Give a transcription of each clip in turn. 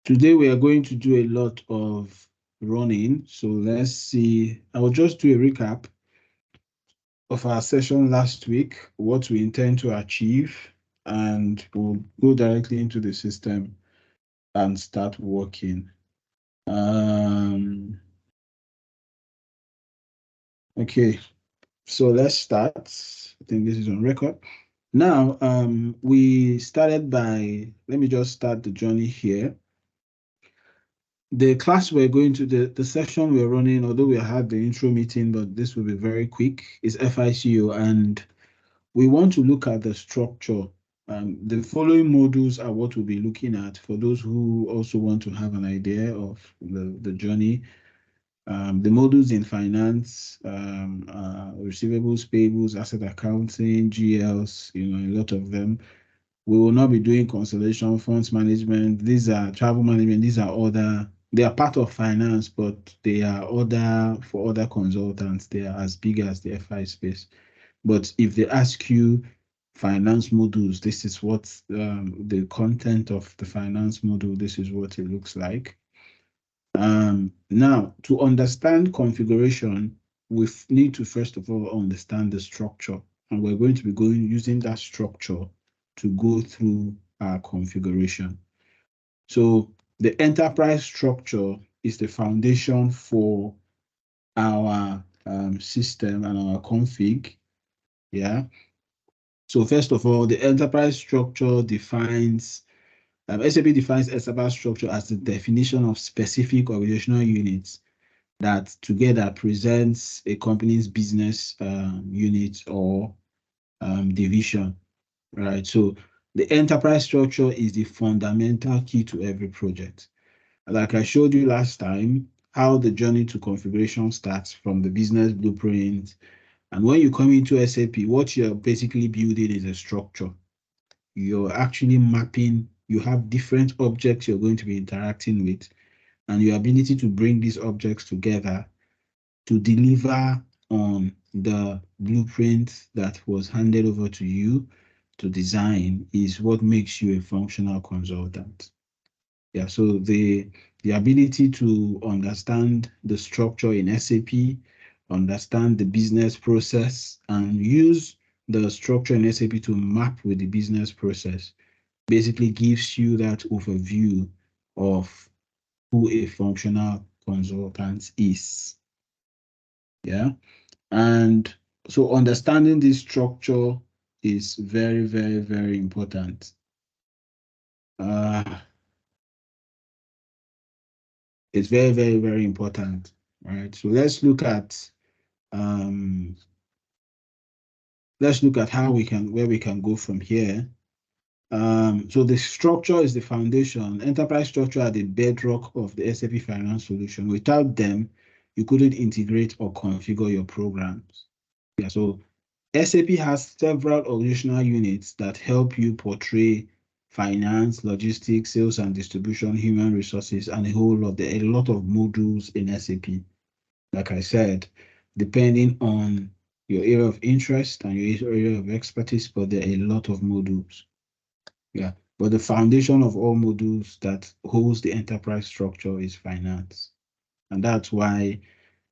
Today we are going to do a lot of running. So let's see. I will just do a recap of our session last week, what we intend to achieve, and we'll go directly into the system and start working. Okay, so let's start. I think this is on record. Now, we started by, let me just start the journey here. The class we're going to, the session we're running, although we had the intro meeting, but this will be very quick, is FICO, and we want to look at the structure. The following modules are what we'll be looking at for those who also want to have an idea of the journey. The modules in finance, receivables, payables, asset accounting, GLs, a lot of them. We will not be doing consolidation, funds management. These are travel management. These are other, they are part of finance, but they are for other consultants. They are as big as the FI space. But if they ask you finance modules, this is what the content of the finance module, this is what it looks like. Now, to understand configuration, we need to first of all understand the structure. And we're going to be using that structure to go through our configuration. So the enterprise structure is the foundation for our system and our config. Yeah. So first of all, the enterprise structure defines, SAP defines enterprise structure as the definition of specific organizational units that together presents a company's business unit or division, right? So the enterprise structure is the fundamental key to every project. Like I showed you last time, how the journey to configuration starts from the business blueprint. And when you come into SAP, what you're basically building is a structure. You're actually mapping, you have different objects you're going to be interacting with, and your ability to bring these objects together to deliver on the blueprint that was handed over to you to design is what makes you a functional consultant. Yeah, so the ability to understand the structure in SAP, understand the business process, and use the structure in SAP to map with the business process basically gives you that overview of who a functional consultant is. Yeah. And so understanding this structure is very, very, very important. It's very, very, very important. Right. So let's look at how where we can go from here. So the structure is the foundation. Enterprise structure are the bedrock of the SAP finance solution. Without them, you couldn't integrate or configure your programs. Yeah, so SAP has several organizational units that help you portray finance, logistics, sales and distribution, human resources, and a lot of modules in SAP. Like I said, depending on your area of interest and your area of expertise, but there are a lot of modules. Yeah, but the foundation of all modules that holds the enterprise structure is finance. And that's why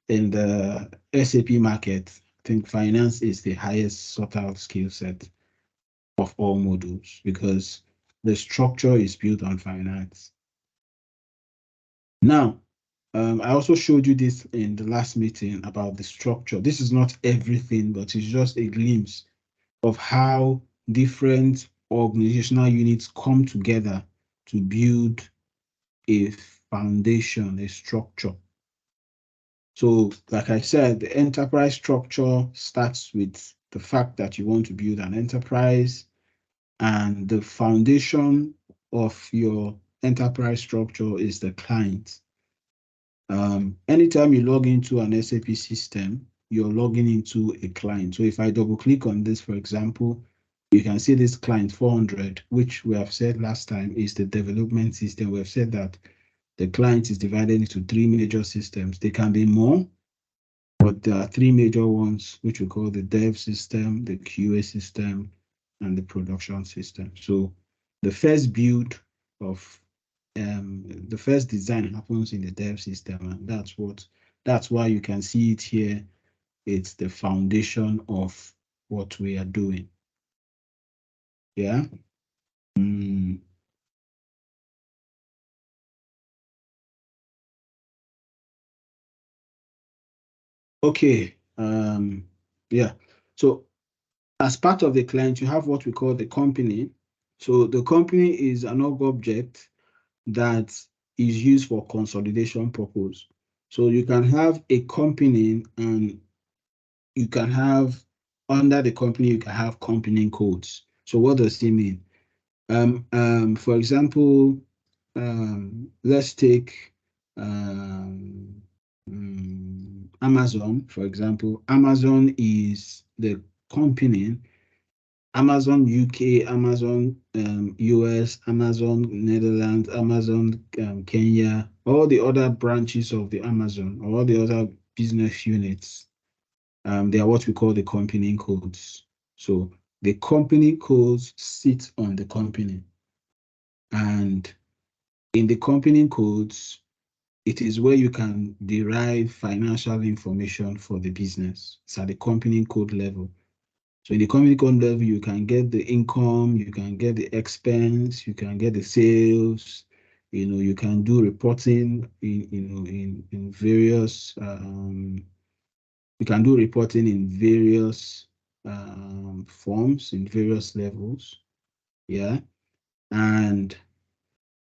in the SAP market, I think finance is the highest sought out skill set of all modules because the structure is built on finance. Now, I also showed you this in the last meeting about the structure. This is not everything, but it's just a glimpse of how different organizational units come together to build a foundation, a structure. So, like I said, the enterprise structure starts with the fact that you want to build an enterprise, and the foundation of your enterprise structure is the client. Anytime you log into an SAP system, you're logging into a client. So if I double click on this, for example, you can see this client 400, which we have said last time is the development system. We have said that the client is divided into 3 major systems. There can be more, but there are 3 major ones, which we call the dev system, the QA system, and the production system. So the first build of the first design happens in the dev system, and that's why you can see it here. It's the foundation of what we are doing. Yeah. Okay. Yeah. So as part of the client, you have what we call the company. So the company is an object that is used for consolidation purpose. So you can have a company, and you can have under the company, you can have company codes. So what does it mean? For example, let's take Amazon, for example. Amazon is the company. Amazon UK, Amazon US, Amazon Netherlands, Amazon Kenya, all the other branches of the Amazon, all the other business units, they are what we call the company codes. So the company codes sit on the company, and in the company codes, it is where you can derive financial information for the business. It's at the company code level. So in the company code level, you can get the income, you can get the expense, you can get the sales. You can do reporting in various. You can do reporting in various forms, in various levels. Yeah, and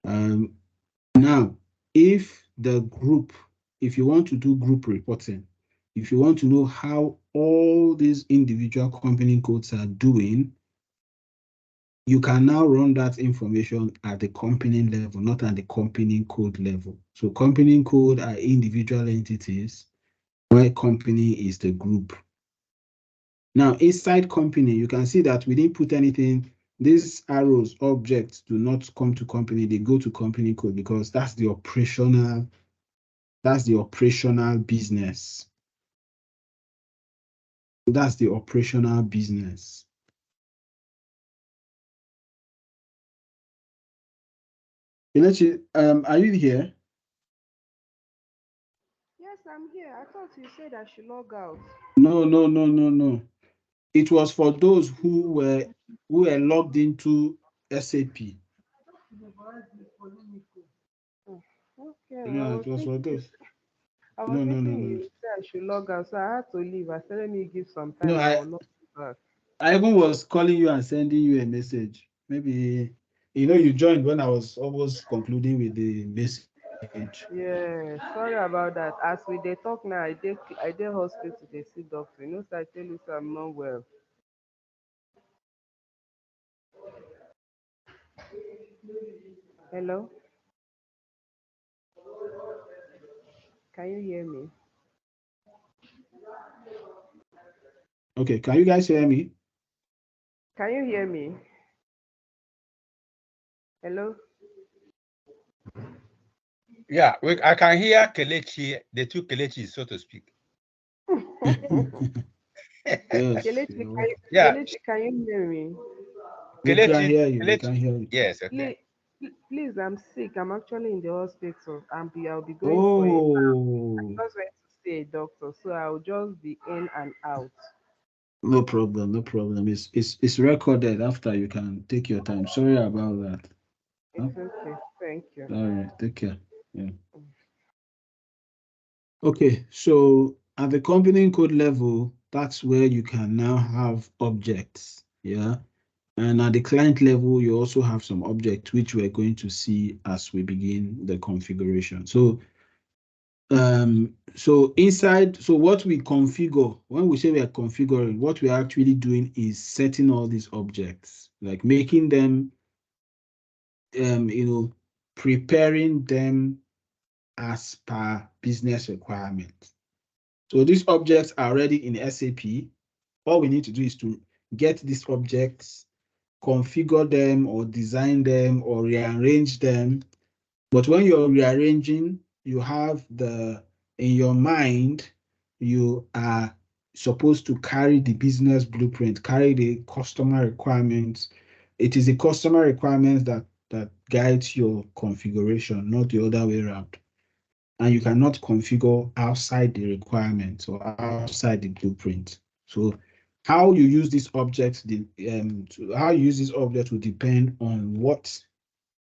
now, if you want to do group reporting, if you want to know how all these individual company codes are doing, you can now run that information at the company level, not at the company code level. So company code are individual entities, while company is the group. Now, inside company, you can see that we didn't put anything. These arrows, objects, do not come to company, they go to company code, because that's the operational business. That's the operational business. Kelechi, are you here? Yes, I'm here. I thought you said I should log out. No, no, no, no, no. It was for those who were logged into SAP. Oh, okay, I Yeah, was it was for thinking those. I was No, no, no, thinking no. you said I should log out, so I had to leave. I said let me give some No, time. I will log back. I even was calling you and sending you a message. Maybe you joined when I was almost concluding with the message. Yeah, sorry about that. As we they talk now, I did hospital. They see doctor. So I tell you, so I'm not well. Hello, can you hear me? Okay, can you guys hear me? Can you hear me? Hello. Yeah, I can hear Kelechi, the two Kelechis, so to speak. Yes, Kelechi, Yeah, Can you hear me? we can Kelechi, hear you. We Kelechi. can hear you. Yes, okay. Please, please, I'm sick. I'm actually in the hospital. I'll be going for a. Oh, Just went to see a doctor, so I'll just be in and out. no problem, no problem. It's recorded after. You can take your time. Sorry about that. Huh? It's okay. Thank you. Sorry. Take care. Yeah. Okay, so at the company code level, that's where you can now have objects. Yeah. And at the client level, you also have some objects which we're going to see as we begin the configuration. So what we configure, when we say we are configuring, what we are actually doing is setting all these objects, like making them, preparing them as per business requirements. So these objects are already in SAP. All we need to do is to get these objects, configure them or design them or rearrange them. But when you're rearranging, you have in your mind, you are supposed to carry the business blueprint, carry the customer requirements. It is the customer requirements that guides your configuration, not the other way around. And you cannot configure outside the requirements or outside the blueprint. So how you use this object, how you use this object will depend on what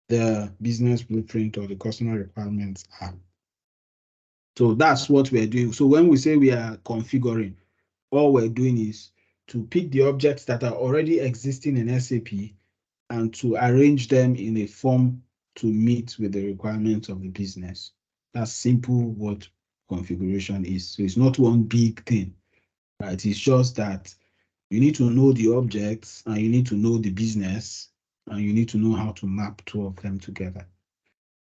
the business blueprint or the customer requirements are. So that's what we're doing. So when we say we are configuring, all we're doing is to pick the objects that are already existing in SAP and to arrange them in a form to meet with the requirements of the business. That's simple what configuration is. So it's not one big thing, right? It's just that you need to know the objects and you need to know the business and you need to know how to map two of them together.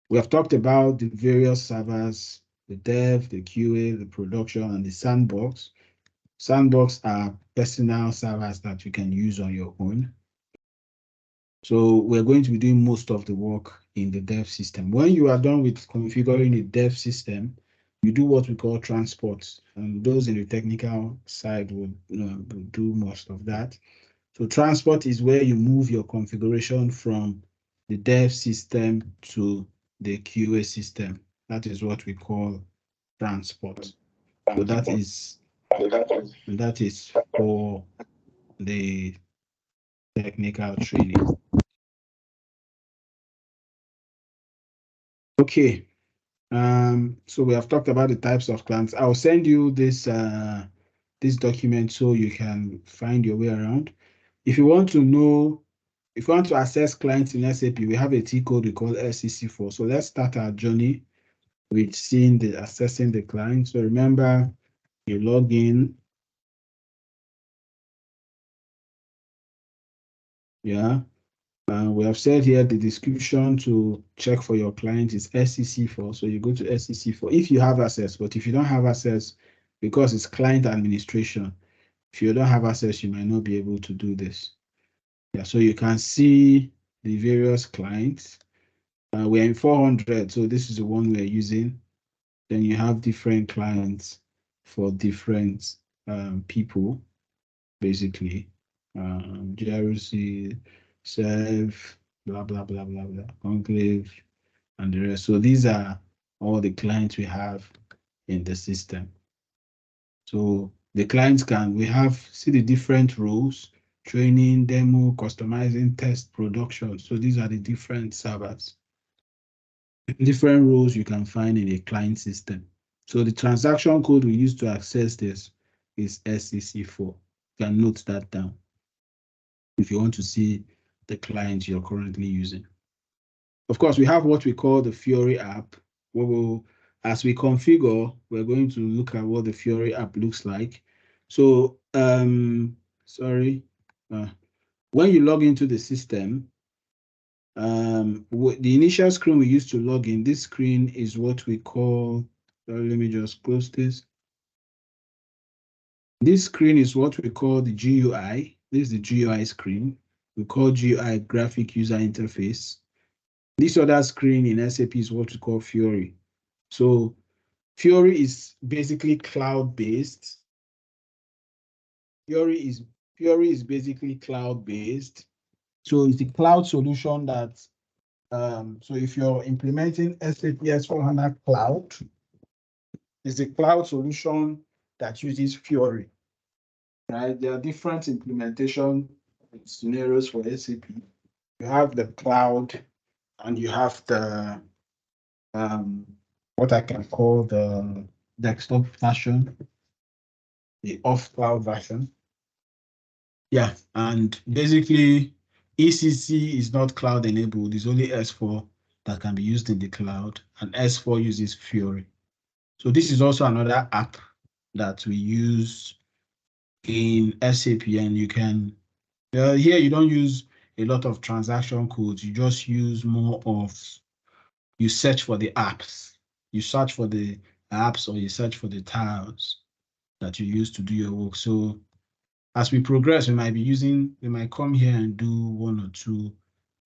We have talked about the various servers, the dev, the QA, the production, and the sandbox. Sandbox are personal servers that you can use on your own. So we're going to be doing most of the work in the dev system. When you are done with configuring the dev system, you do what we call transport. And those in the technical side will do most of that. So transport is where you move your configuration from the dev system to the QA system. That is what we call transport. So that is for the technical training. Okay. So we have talked about the types of clients. I'll send you this this document so you can find your way around. If you want to access clients in SAP, we have a T code we call SCC4. So let's start our journey with accessing the client. So remember, you log in. Yeah. We have said here the description to check for your client is SCC4. So you go to SCC4 if you have access, but if you don't have access, because it's client administration, if you don't have access, you might not be able to do this. Yeah, so you can see the various clients. We're in 400, so this is the one we're using. Then you have different clients for different people, basically. GRC, Serve, blah, blah, blah, blah, blah, Conclave, and the rest. So these are all the clients we have in the system. So the clients see the different roles: training, demo, customizing, test, production. So these are the different servers, different roles you can find in a client system. So the transaction code we use to access this is SCC4. You can note that down if you want to see the client you're currently using. Of course, we have what we call the Fiori app. As we configure, we're going to look at what the Fiori app looks like. So, when you log into the system, the initial screen we used to log in, this screen is what we call, let me just close this. This screen is what we call the GUI. This is the GUI screen. We call GUI graphic user interface. This other screen in SAP is what we call Fiori. So Fiori is basically cloud-based. Fiori is basically cloud-based. So it's the cloud solution that, so if you're implementing SAP S/4HANA Cloud, it's a cloud solution that uses Fiori, right? There are different implementation scenarios for SAP. You have the cloud and you have the, what I can call the desktop version, the off-cloud version. Yeah, and basically ECC is not cloud enabled. It's only S4 that can be used in the cloud, and S4 uses Fiori. So this is also another app that we use in SAP, and you can, here you don't use a lot of transaction codes. You just use you search for the apps. You search for the apps or you search for the tiles that you use to do your work. So as we progress, we might come here and do one or two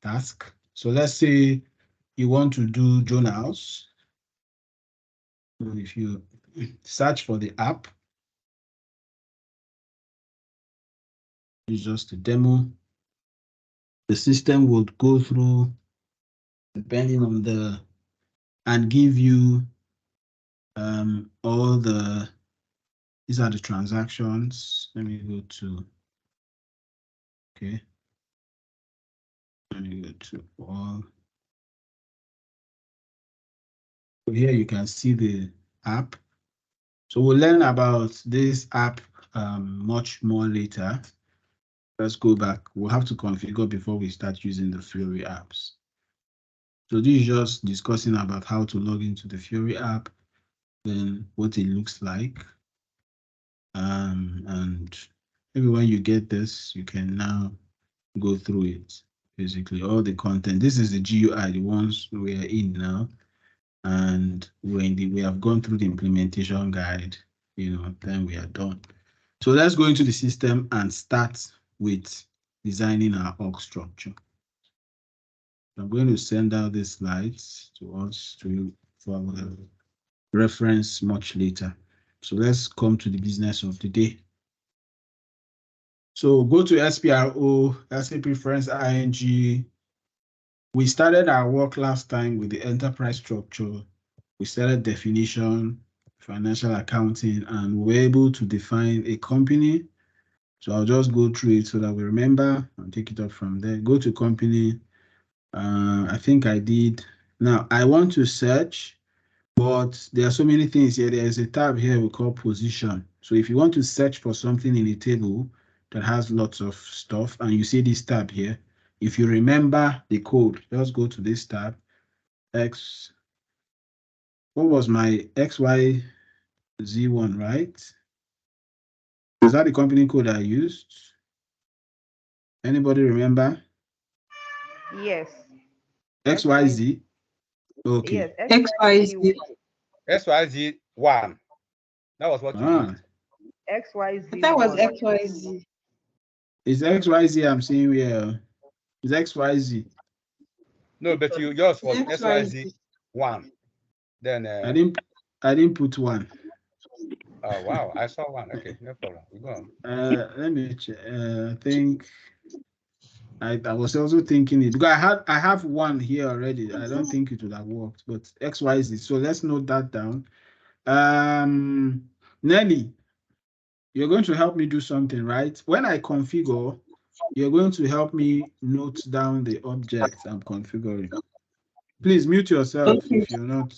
tasks. So let's say you want to do journals. So if you search for the app, it's just a demo. The system would go through depending on the, and give you all the, these are the transactions. Let me go to, okay. Let me go to all. So here you can see the app. So we'll learn about this app much more later. Let's go back. We'll have to configure before we start using the Fury apps. So this is just discussing about how to log into the Fury app, then what it looks like. And maybe when you get this, you can now go through it. Basically, all the content. This is the GUI, the ones we are in now. And we have gone through the implementation guide, then we are done. So let's go into the system and start with designing our org structure. I'm going to send out these slides to us for our reference much later. So let's come to the business of the day. So go to SPRO, SAP Preference ING. We started our work last time with the enterprise structure. We started definition, financial accounting, and we're able to define a company. So I'll just go through it so that we remember and take it up from there. Go to company. I think I did. Now I want to search, but there are so many things here. There's a tab here we call position. So if you want to search for something in a table that has lots of stuff and you see this tab here, if you remember the code, just go to this tab. What was my XYZ1, right? Is that the company code I used? Anybody remember? Yes. XYZ? Okay. Yes. XYZ. XYZ1. That was what you used. XYZ. That was XYZ. It's XYZ I'm seeing here. It's XYZ. No, but you yours was XYZ. XYZ1. Then I didn't put one. oh wow, I saw one. Okay, no problem. We go on. Let me check. I think I was also thinking it because I have one here already. I don't think it would have worked, but XYZ. So let's note that down. Nelly, you're going to help me do something, right? When I configure, you're going to help me note down the objects I'm configuring. Please mute yourself if you're not.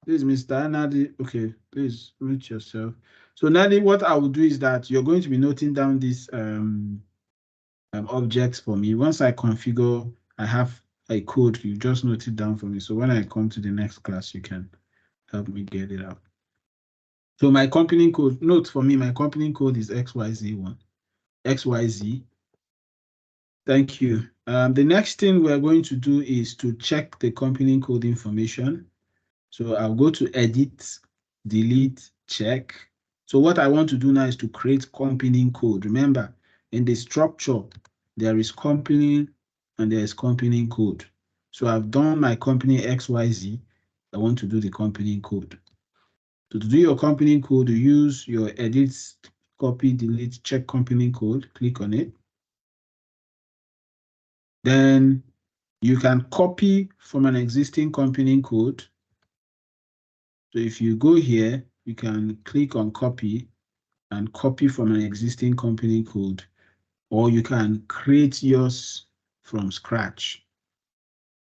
Please, Mr. Anadi. Okay, please mute yourself. So, Nadi, what I will do is that you're going to be noting down these objects for me. Once I configure, I have a code. You just note it down for me. So when I come to the next class, you can help me get it out. So my company code, note for me, my company code is XYZ1. XYZ. Thank you. The next thing we're going to do is to check the company code information. So I'll go to edit, delete, check. So what I want to do now is to create company code. Remember, in the structure, there is company and there is company code. So I've done my company XYZ. I want to do the company code. So to do your company code, you use your edit, copy, delete, check company code, click on it. Then you can copy from an existing company code. So if you go here, you can click on copy and copy from an existing company code, or you can create yours from scratch.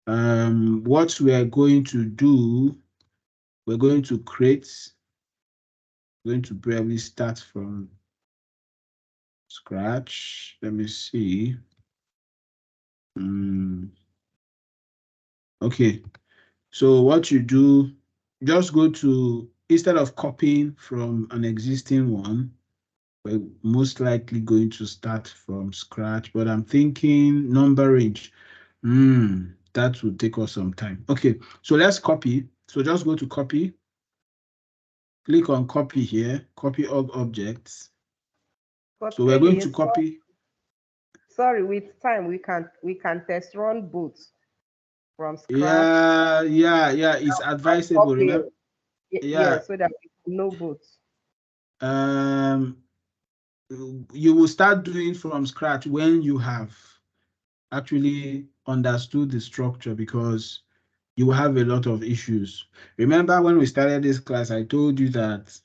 What we are going to do, we're going to probably start from scratch. Let me see. Okay, so what you do, just go to, instead of copying from an existing one, we're most likely going to start from scratch, but I'm thinking number range. That would take us some time. Okay, so let's copy. So just go to copy, click on copy here, copy all objects. But So we're going to copy. Sorry, with time we can test run both from scratch. Yeah. It's advisable. Remember? Yeah, so that we can know both. You will start doing from scratch when you have actually understood the structure, because you will have a lot of issues. Remember when we started this class, I told you that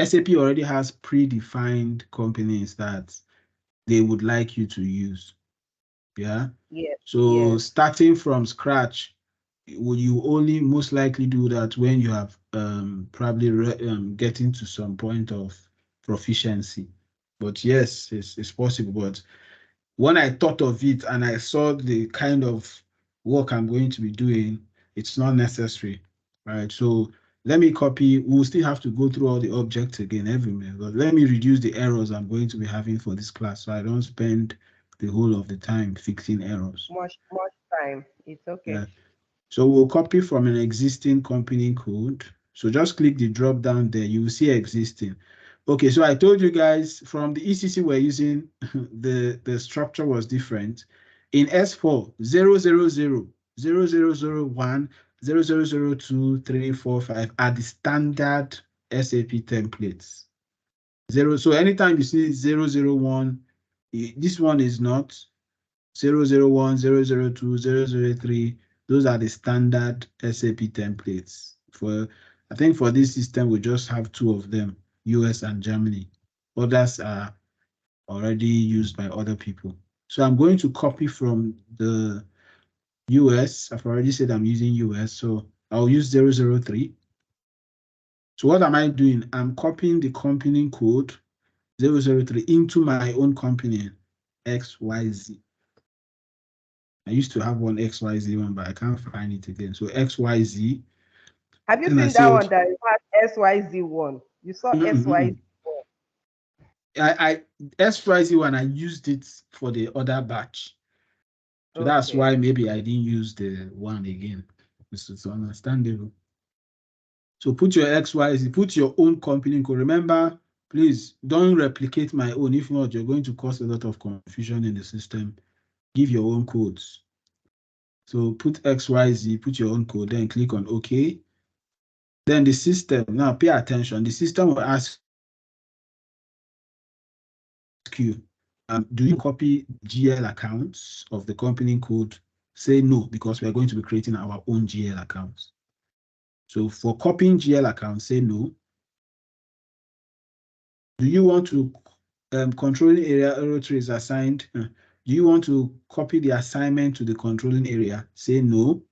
SAP already has predefined companies that they would like you to use. Yeah. Yes. So Yes. starting from scratch, will you only most likely do that when you have probably getting to some point of proficiency. But yes, it's possible. But when I thought of it and I saw the kind of work I'm going to be doing, it's not necessary, right? So let me copy. We'll still have to go through all the objects again everywhere, but let me reduce the errors I'm going to be having for this class, so I don't spend the whole of the time fixing errors. Much time. It's okay. Yeah. So we'll copy from an existing company code. So just click the drop down there. You will see existing. Okay, so I told you guys from the ECC we're using, the structure was different. In S4, 00001, 0002, 3, 4, 5 are the standard SAP templates. So anytime you see 001, this one is not. 001, 002, 003, those are the standard SAP templates. I think for this system, we just have two of them, US and Germany. Others are already used by other people. So I'm going to copy from the US. I've already said I'm using US, so I'll use 003. So what am I doing? I'm copying the company code 003 into my own company, XYZ. I used to have one XYZ one, but I can't find it again. So XYZ. Have you Then I seen say, that one okay, that has SYZ one? You saw SYZ one. I XYZ one, I used it for the other batch. So that's Okay. why maybe I didn't use the one again. It's understandable. So put your XYZ, put your own company code. Remember, please don't replicate my own. If not, you're going to cause a lot of confusion in the system. Give your own codes. So put XYZ, put your own code, then click on OK. Then the system, now pay attention, the system will ask you, do you copy GL accounts of the company code? Say no, because we are going to be creating our own GL accounts. So for copying GL accounts, say no. Do you want to controlling area tree is assigned? Do you want to copy the assignment to the controlling area? Say no.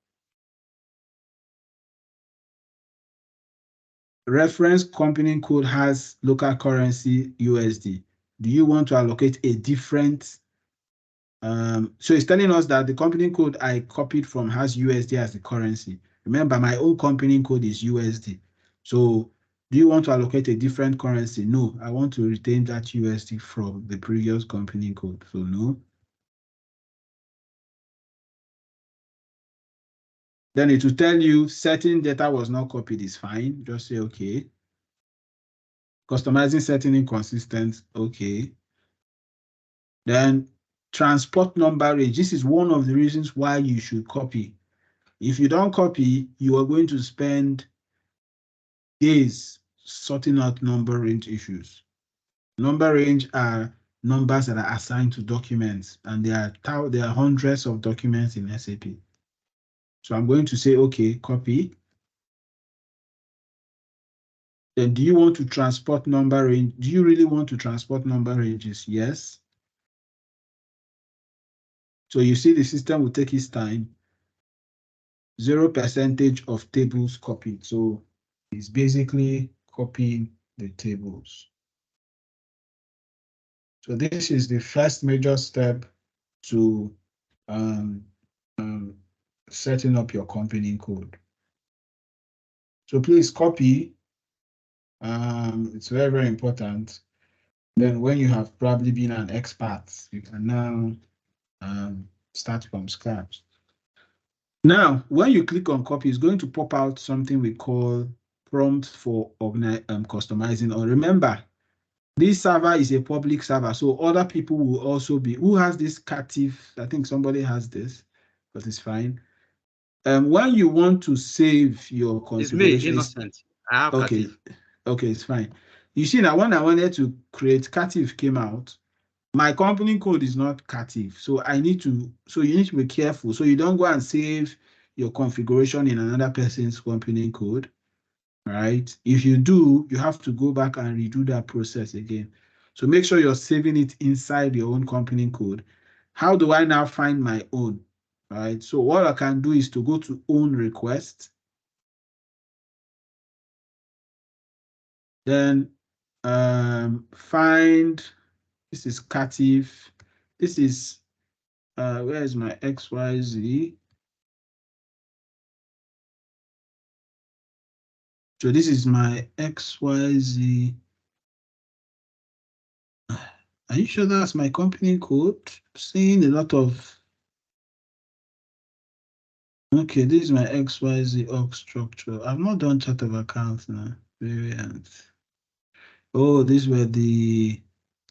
Reference company code has local currency USD. Do you want to allocate a different? So it's telling us that the company code I copied from has USD as the currency. Remember, my own company code is USD. So do you want to allocate a different currency? No, I want to retain that USD from the previous company code. So no. Then it will tell you certain data was not copied is fine. Just say okay. Customizing certain inconsistent, okay. Then transport number range. This is one of the reasons why you should copy. If you don't copy, you are going to spend days sorting out number range issues. Number range are numbers that are assigned to documents, and there are hundreds of documents in SAP. So I'm going to say, okay, copy. Then do you want to transport number range? Do you really want to transport number ranges? Yes. So you see the system will take its time. 0% of tables copied. So it's basically copying the tables. So this is the first major step to um, setting up your company code. So please copy. It's very, very important. Then when you have probably been an expert, you can now start from scratch. Now, when you click on copy, it's going to pop out something we call prompt for customizing. Or remember, this server is a public server, so other people will also be. Who has this captive? I think somebody has this, but it's fine. When you want to save your It's me, configuration, Innocent. I have okay, Katif. okay, it's fine. You see now, when I wanted to create Cative came out, my company code is not CATIF, so you need to be careful. So you don't go and save your configuration in another person's company code, right? If you do, you have to go back and redo that process again. So make sure you're saving it inside your own company code. How do I now find my own? Right. So what I can do is to go to own request, then find, this is CATIF. This is where is my XYZ? So this is my XYZ. Are you sure that's my company code? Seeing a lot of. Okay, this is my XYZ org structure. I've not done chart of accounts now. Variant. Oh, these were the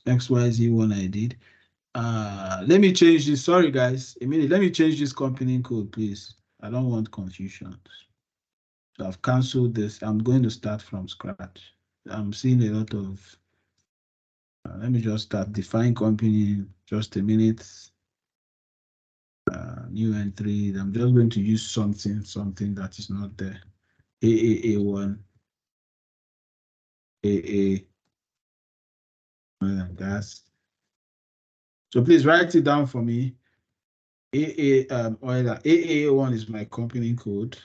XYZ one I did. Let me change this. Sorry, guys. A minute. Let me change this company code, please. I don't want confusion. So I've canceled this. I'm going to start from scratch. I'm seeing a lot of. Let me just start. Define company. Just a minute. New entry. I'm just going to use something that is not there. AAA1. AA. Oil and gas. So please write it down for me. AAA1 is my company code.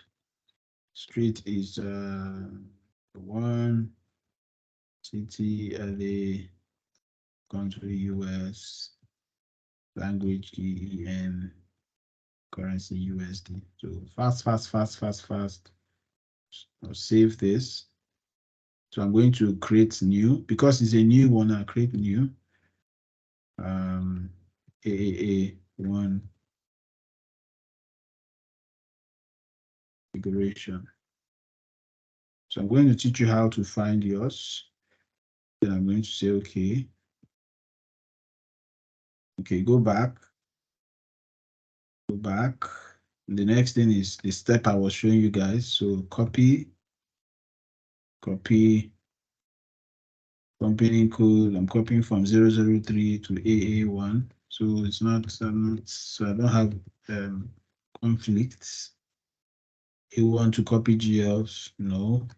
Street is 1, city LA, country US, language EN, currency USD. So fast. I'll save this. So I'm going to create new, because it's a new one. I'll create new. AAA1 configuration. So I'm going to teach you how to find yours. Then I'm going to say, okay. Okay, go back. The next thing is the step I was showing you guys. So copy company code. I'm copying from 003 to AA1. So it's not, so I don't have conflicts. You want to copy GLs? No.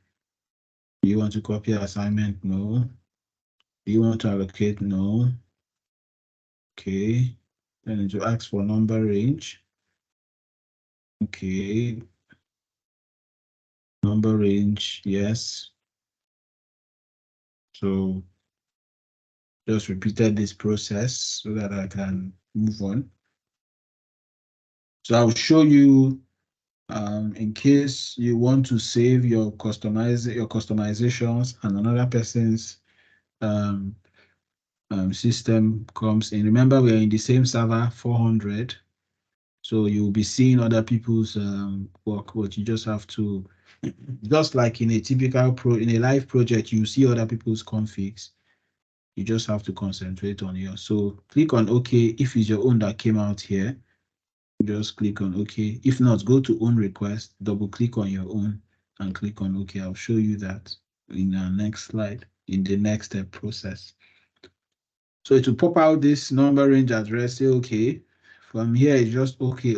You want to copy assignment? No. You want to allocate? No. Okay. Then it will ask for number range. Okay. Number range, yes. So just repeated this process so that I can move on. So I'll show you in case you want to save your customizations and another person's system comes in. Remember, we're in the same server 400. So you'll be seeing other people's work, but you just have to, just like in a typical in a live project, you see other people's configs. You just have to concentrate on yours. So click on OK. If it's your own that came out here, just click on OK. If not, go to own request, double click on your own and click on OK. I'll show you that in our next slide, in the next step process. So it will pop out this number range address, say OK. From here, it's just OK.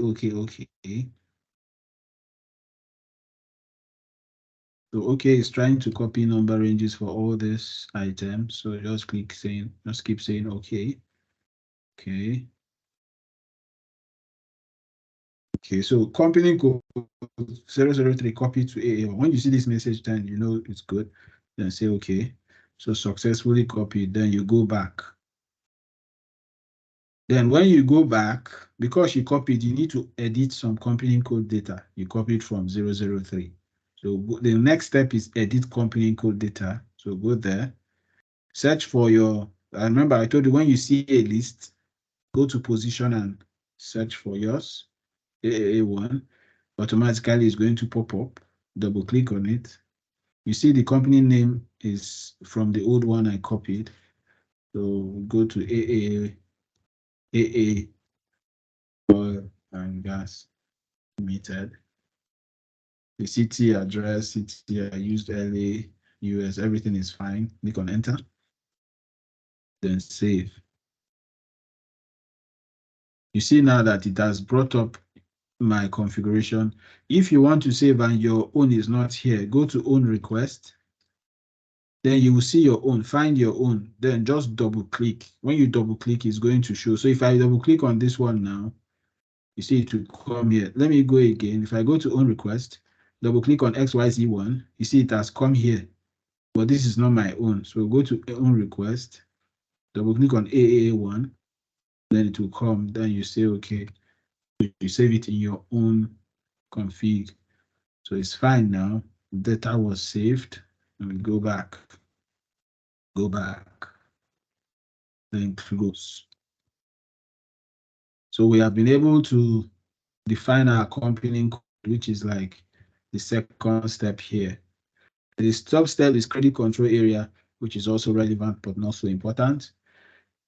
So OK is trying to copy number ranges for all these items. So just keep saying OK. Okay. Okay, so company code 003 copy to AA. When you see this message, then you know it's good. Then say okay. So successfully copied. Then you go back. Then when you go back, because you copied, you need to edit some company code data. You copied from 003. So the next step is edit company code data. So go there, search for your. I remember I told you when you see a list, go to position and search for yours. AA1 automatically is going to pop up. Double click on it. You see the company name is from the old one I copied. So go to AA Oil and Gas Limited. The city address, city I used LA, US, everything is fine. Click on enter. Then save. You see now that it has brought up my configuration. If you want to save and your own is not here, go to own request. Then you will see your own, find your own, then just double click. When you double click, it's going to show. So if I double click on this one now, you see it will come here. Let me go again. If I go to own request, double click on XYZ1, you see it has come here. But this is not my own. So go to own request, double click on AAA1, then it will come. Then you say, okay, you save it in your own config. So it's fine now. Data was saved. And we go back, then close. So we have been able to define our accompanying code, which is like the second step here. The top step is credit control area, which is also relevant but not so important.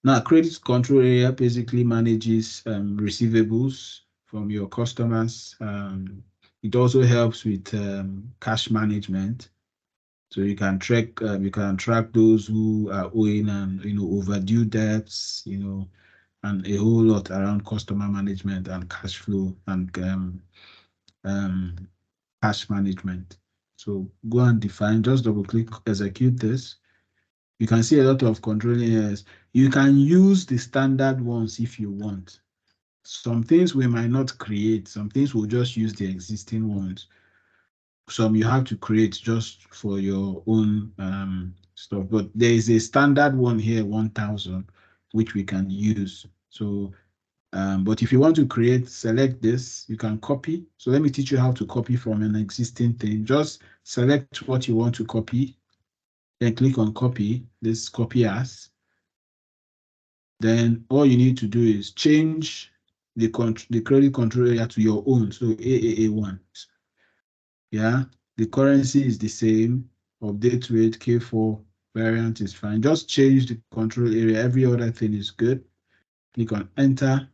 Now, credit control area basically manages receivables from your customers. It also helps with cash management. So you can track those who are owing and overdue debts, and a whole lot around customer management and cash flow and cash management. So go and define, just double click, execute this. You can see a lot of controlling areas. You can use the standard ones if you want. Some things we might not create, some things we'll just use the existing ones. Some you have to create just for your own stuff. But there is a standard one here, 1000, which we can use. So, but if you want to create, select this, you can copy. So let me teach you how to copy from an existing thing. Just select what you want to copy, then click on copy, this copy as. Then all you need to do is change the credit control area to your own, so AAA1. Yeah, the currency is the same, update rate, K4, variant is fine. Just change the control area, every other thing is good. Click on enter,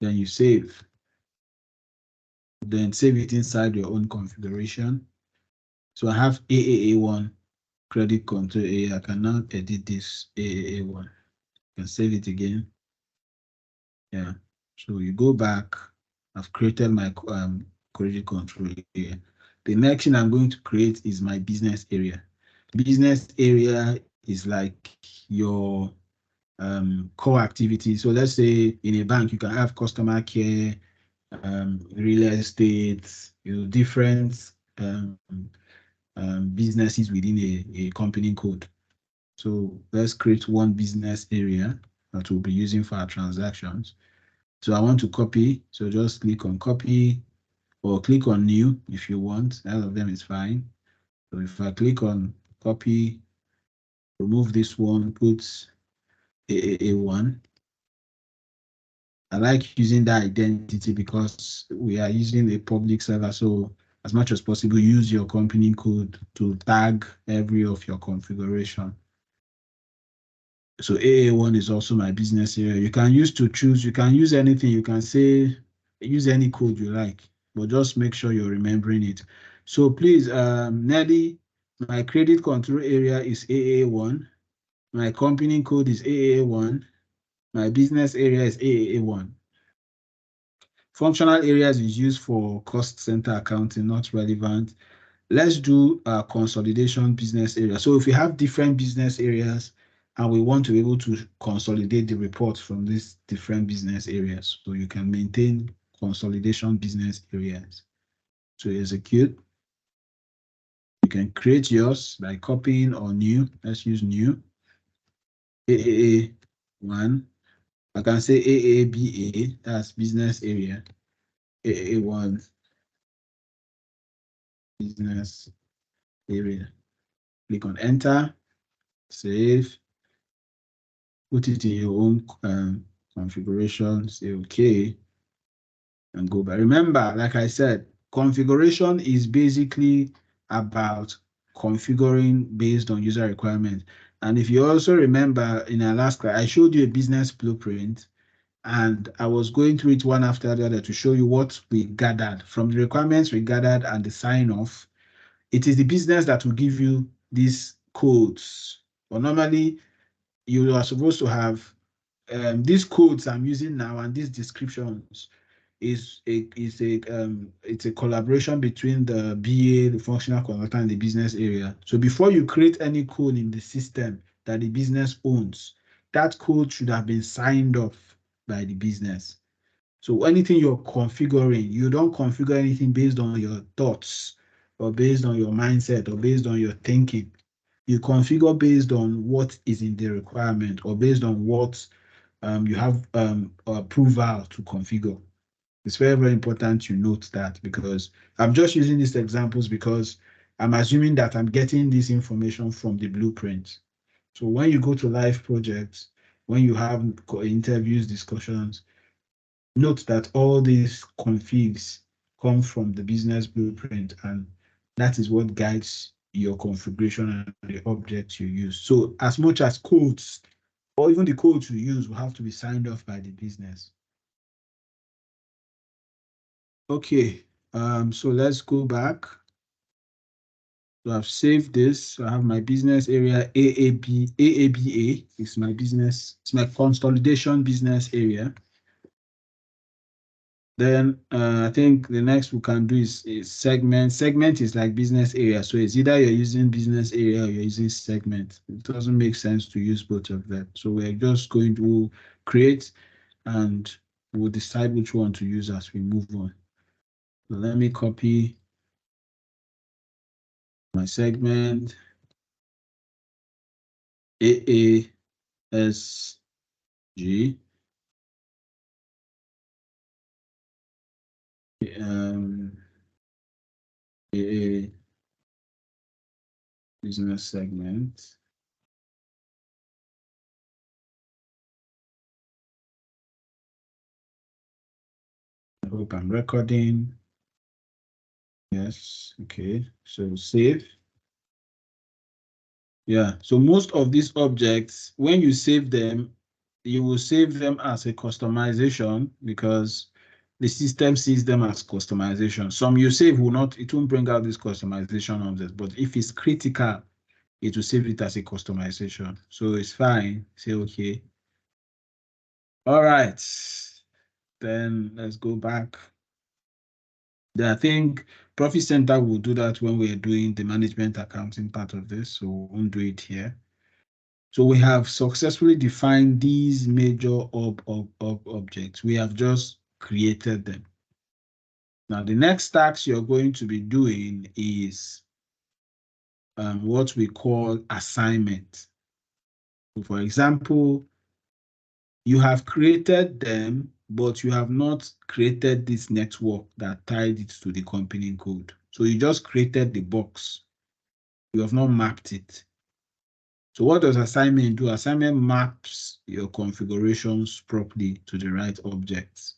then you save. Then save it inside your own configuration. So I have AAA1 credit control area. I can now edit this AAA1. You can save it again. Yeah, so you go back. I've created my credit control area. The next thing I'm going to create is my business area. Business area is like your core activity. So let's say in a bank, you can have customer care, real estate, different businesses within a company code. So let's create one business area that we'll be using for our transactions. So I want to copy, so just click on copy or click on new if you want. All of them is fine. So if I click on copy, remove this one, put AAA1. I like using that identity because we are using a public server. So as much as possible, use your company code to tag every of your configuration. So AA1 is also my business area. You can use anything. You can say, use any code you like, but just make sure you're remembering it. So please, Nelly, my credit control area is AA1. My company code is AA1. My business area is AA1. Functional areas is used for cost center accounting, not relevant. Let's do a consolidation business area. So if we have different business areas and we want to be able to consolidate the reports from these different business areas, so you can maintain consolidation business areas. So execute. You can create yours by copying or new. Let's use new. AAA1. I can say AABA, that's business area. AA1, business area. Click on enter, save, put it in your own configuration, say okay, and go back. Remember, like I said, configuration is basically about configuring based on user requirements. And if you also remember in our last class, I showed you a business blueprint and I was going through it one after the other to show you what we gathered from the requirements we gathered and the sign off. It is the business that will give you these codes. But normally you are supposed to have these codes I'm using now and these descriptions it's a collaboration between the BA, the functional consultant, and the business area. So before you create any code in the system that the business owns, that code should have been signed off by the business. So anything you're configuring, you don't configure anything based on your thoughts or based on your mindset or based on your thinking. You configure based on what is in the requirement or based on what you have approval to configure. It's very, very important you note that, because I'm just using these examples because I'm assuming that I'm getting this information from the blueprint. So when you go to live projects, when you have interviews, discussions, note that all these configs come from the business blueprint, and that is what guides your configuration and the objects you use. So as much as codes, or even the codes you use, will have to be signed off by the business. Okay, so let's go back. So I've saved this. So I have my business area AABA is my business, it's my consolidation business area. Then I think the next we can do is segment. Segment is like business area. So it's either you're using business area or you're using segment. It doesn't make sense to use both of them. So we're just going to create and we'll decide which one to use as we move on. So let me copy my segment AASG AA business segment. I hope I'm recording. Yes, okay, so save. Yeah, so most of these objects, when you save them, you will save them as a customization because the system sees them as customization. Some you save will not, it won't bring out this customization object, but if it's critical, it will save it as a customization. So it's fine, say okay. All right, then let's go back. Then I think Profit Center will do that when we're doing the management accounting part of this, so we won't do it here. So we have successfully defined these major objects. We have just created them. Now, the next task you're going to be doing is what we call assignment. So for example, you have created them, but you have not created this network that tied it to the company code. So you just created the box. You have not mapped it. So what does assignment do? Assignment maps your configurations properly to the right objects.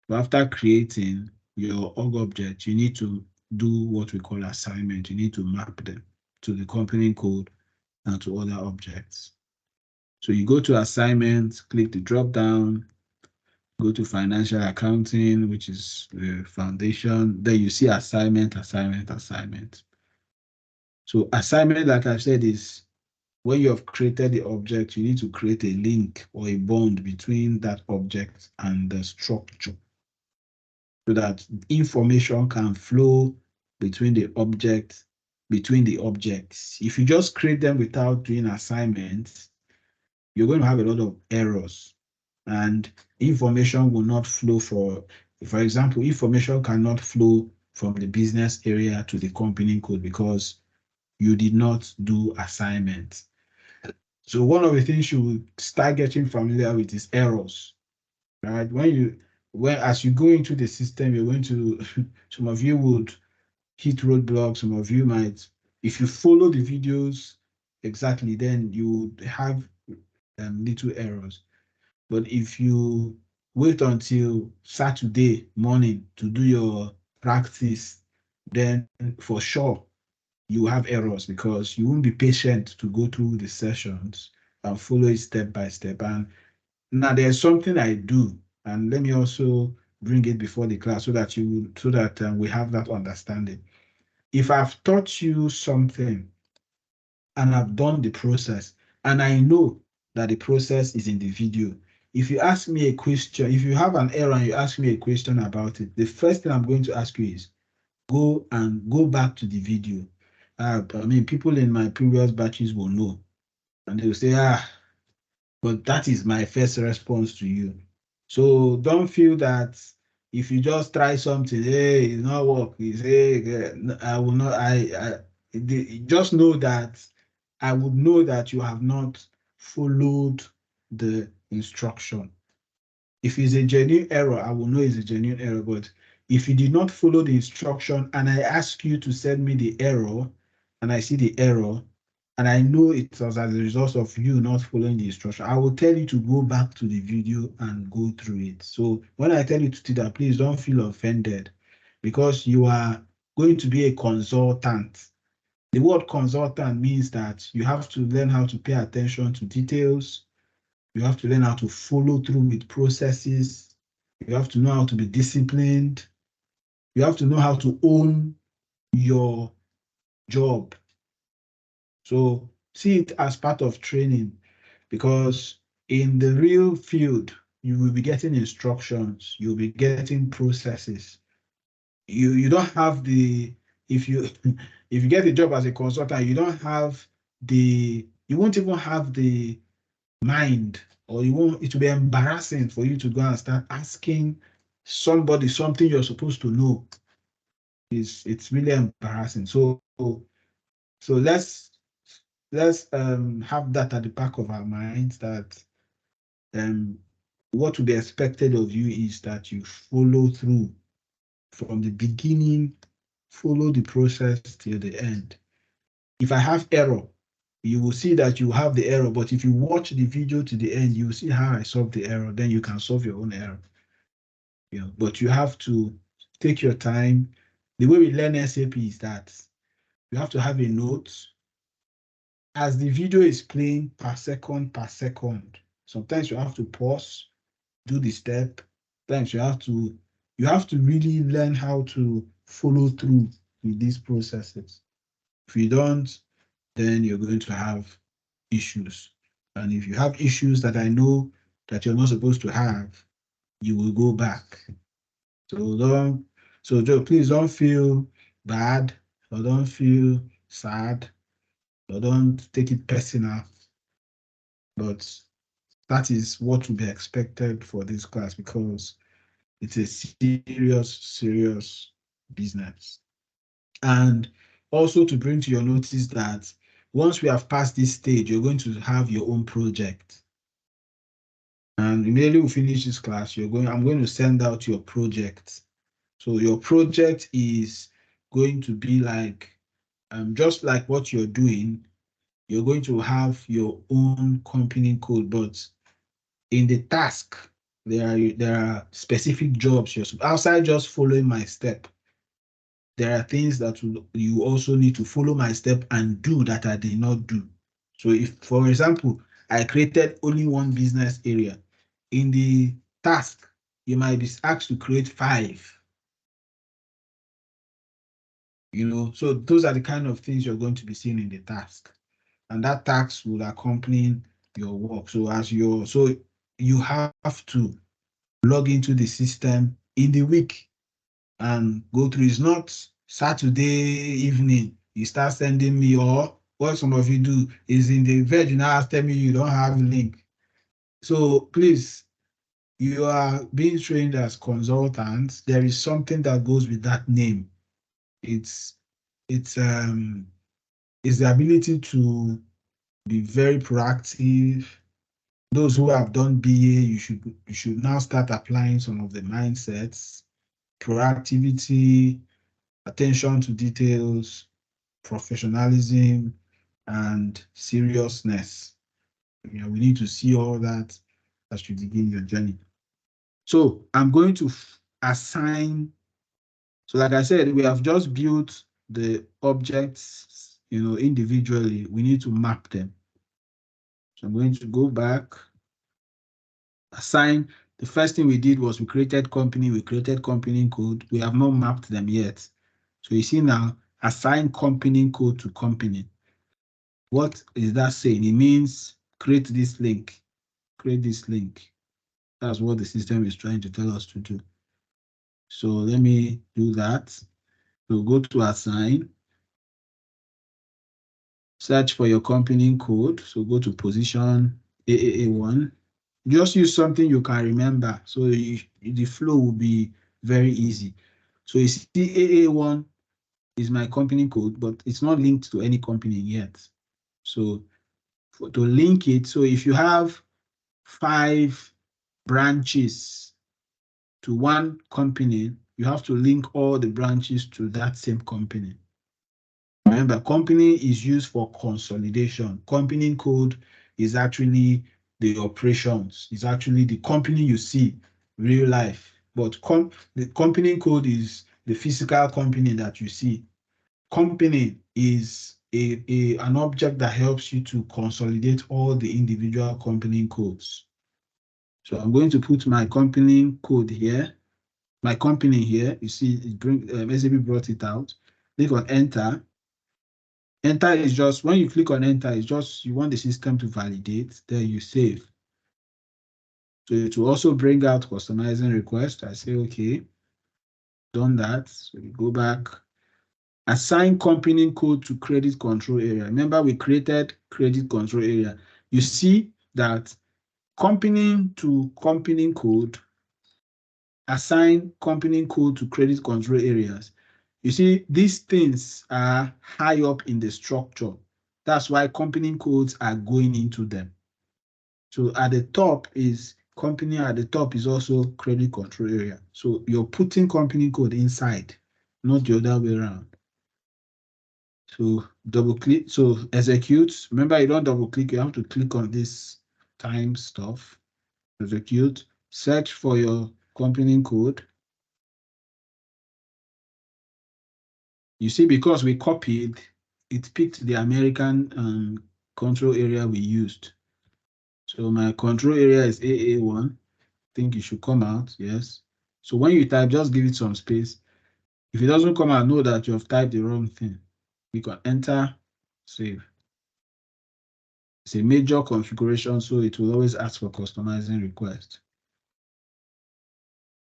So after creating your org object, you need to do what we call assignment. You need to map them to the company code and to other objects. So you go to assignment, click the drop down, go to financial accounting, which is the foundation. Then you see assignment, assignment, assignment. So assignment, like I said, is when you have created the object, you need to create a link or a bond between that object and the structure so that information can flow between the objects. If you just create them without doing assignments, you're going to have a lot of errors and information will not flow for example, information cannot flow from the business area to the company code because you did not do assignments. So one of the things you will start getting familiar with is errors, right? As you go into the system, you're going to, some of you would hit roadblocks, some of you might, if you follow the videos exactly, then you would have little errors. But if you wait until Saturday morning to do your practice, then for sure you have errors because you won't be patient to go through the sessions and follow it step by step. And now there's something I do, and let me also bring it before the class so that we have that understanding. If I've taught you something and I've done the process, and I know that the process is in the video, if you ask me a question, if you have an error and you ask me a question about it, the first thing I'm going to ask you is go back to the video. I mean, people in my previous batches will know, and they will say, but that is my first response to you. So don't feel that if you just try something, hey, it's not work. You say, I will not. Just know that I would know that you have not followed the instruction. If it's a genuine error, I will know it's a genuine error. But if you did not follow the instruction and I ask you to send me the error and I see the error and I know it was as a result of you not following the instruction, I will tell you to go back to the video and go through it. So when I tell you to do that, please don't feel offended because you are going to be a consultant. The word consultant means that you have to learn how to pay attention to details. You have to learn how to follow through with processes. You have to know how to be disciplined. You have to know how to own your job. So see it as part of training because in the real field, you will be getting instructions, you'll be getting processes. You don't have the if you if you get a job as a consultant, you don't have you won't even have the mind, or you won't, it will be embarrassing for you to go and start asking somebody something you're supposed to know. It's really embarrassing. So let's have that at the back of our minds that um what will be expected of you is that you follow through from the beginning, follow the process till the end. If I have error, you will see that you have the error, but if you watch the video to the end, you will see how I solve the error, then you can solve your own error. But you have to take your time. The way we learn SAP is that you have to have a note as the video is playing per second per second. Sometimes you have to pause, do the step. Sometimes you have to really learn how to follow through with these processes. If you don't, then you're going to have issues. And if you have issues that I know that you're not supposed to have, you will go back. So Joe, please don't feel bad or don't feel sad or don't take it personal. But that is what will be expected for this class because it's a serious business. And also to bring to your notice that once we have passed this stage, you're going to have your own project. And immediately we finish this class, I'm going to send out your project. So your project is going to be like, just like what you're doing, you're going to have your own company code, but in the task, there are specific jobs outside just following my step. There are things that you also need to follow my step and do that I did not do. So if, for example, I created only one business area, in the task, you might be asked to create 5. So those are the kind of things you're going to be seeing in the task. And that task will accompany your work. So you have to log into the system in the week and go through. It's not Saturday evening you start sending me, or what some of you do is in the version now tell me you don't have link. So please, you are being trained as consultants. There is something that goes with that name. It's the ability to be very proactive. Those who have done BA, you should now start applying some of the mindsets, proactivity, attention to details, professionalism, and seriousness. We need to see all that as you begin your journey. So I'm going to assign. So like I said, we have just built the objects, individually. We need to map them. So I'm going to go back, assign. The first thing we did was we created company code. We have not mapped them yet. So you see now, assign company code to company. What is that saying? It means create this link. That's what the system is trying to tell us to do. So let me do that. So go to assign, search for your company code. So go to position AAA1. Just use something you can remember. So the flow will be very easy. So you see AA1 is my company code, but it's not linked to any company yet. So to link it, so if you have 5 branches to one company, you have to link all the branches to that same company. Remember, company is used for consolidation. Company code is actually the operations. It's actually the company you see real life. But the company code is the physical company that you see. Company is an object that helps you to consolidate all the individual company codes. So I'm going to put my company code here. My company here, you see, SAP brought it out. Click on enter. Enter is just, when you click on enter, it's just, you want the system to validate, then you save. So it will also bring out customizing request. I say, okay, done that. So we go back. Assign company code to credit control area. Remember, we created credit control area. You see that company to company code, assign company code to credit control areas. You see, these things are high up in the structure. That's why company codes are going into them. So at the top is company, at the top is also credit control area. So you're putting company code inside, not the other way around. So double click, so execute. Remember, you don't double click, you have to click on this time stuff. Execute, search for your company code. You see, because we copied, it picked the American control area we used. So my control area is AA1. I think it should come out, yes. So when you type, just give it some space. If it doesn't come out, know that you have typed the wrong thing. You can enter, save. It's a major configuration, so it will always ask for customizing request.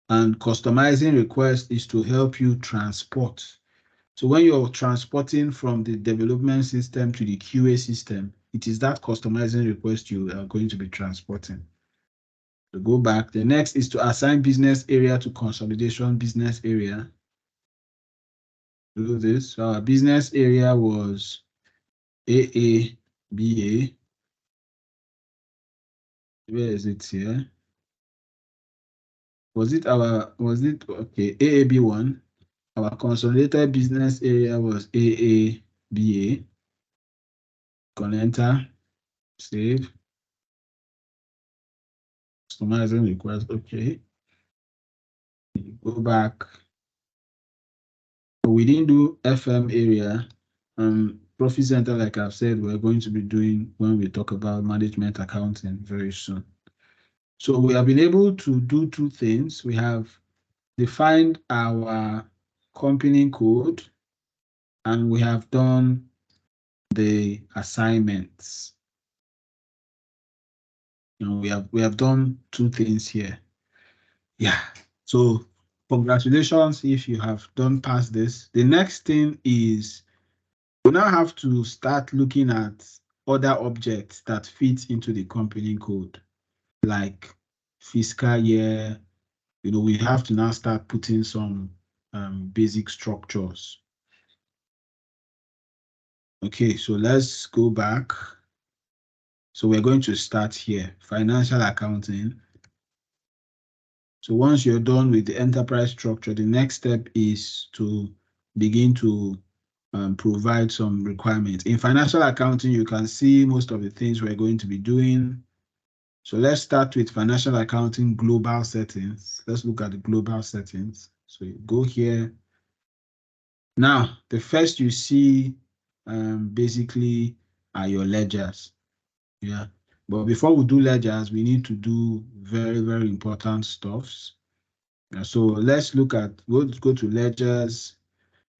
And customizing request is to help you transport. So when you're transporting from the development system to the QA system, it is that customizing request you are going to be transporting. To go back, the next is to assign business area to consolidation business area. Do this. So our business area was AABA. Where is it here? Was it okay, AAB1? Our consolidated business area was AABA. Can enter, save, customizing request, okay. Go back. We didn't do FM area. Profit center, like I've said, we're going to be doing when we talk about management accounting very soon. So we have been able to do 2 things. We have defined our company code, and we have done the assignments. We have done 2 things here. Yeah. So congratulations if you have done past this. The next thing is we now have to start looking at other objects that fit into the company code, like fiscal year. We have to now start putting some basic structures. Okay, so let's go back. So we're going to start here, financial accounting. So once you're done with the enterprise structure, the next step is to begin to provide some requirements. In financial accounting, you can see most of the things we're going to be doing. So let's start with financial accounting global settings. Let's look at the global settings. So you go here. Now, the first you see basically are your ledgers. Yeah. But before we do ledgers, we need to do very, very important stuffs. So let's look at, we'll go to ledgers.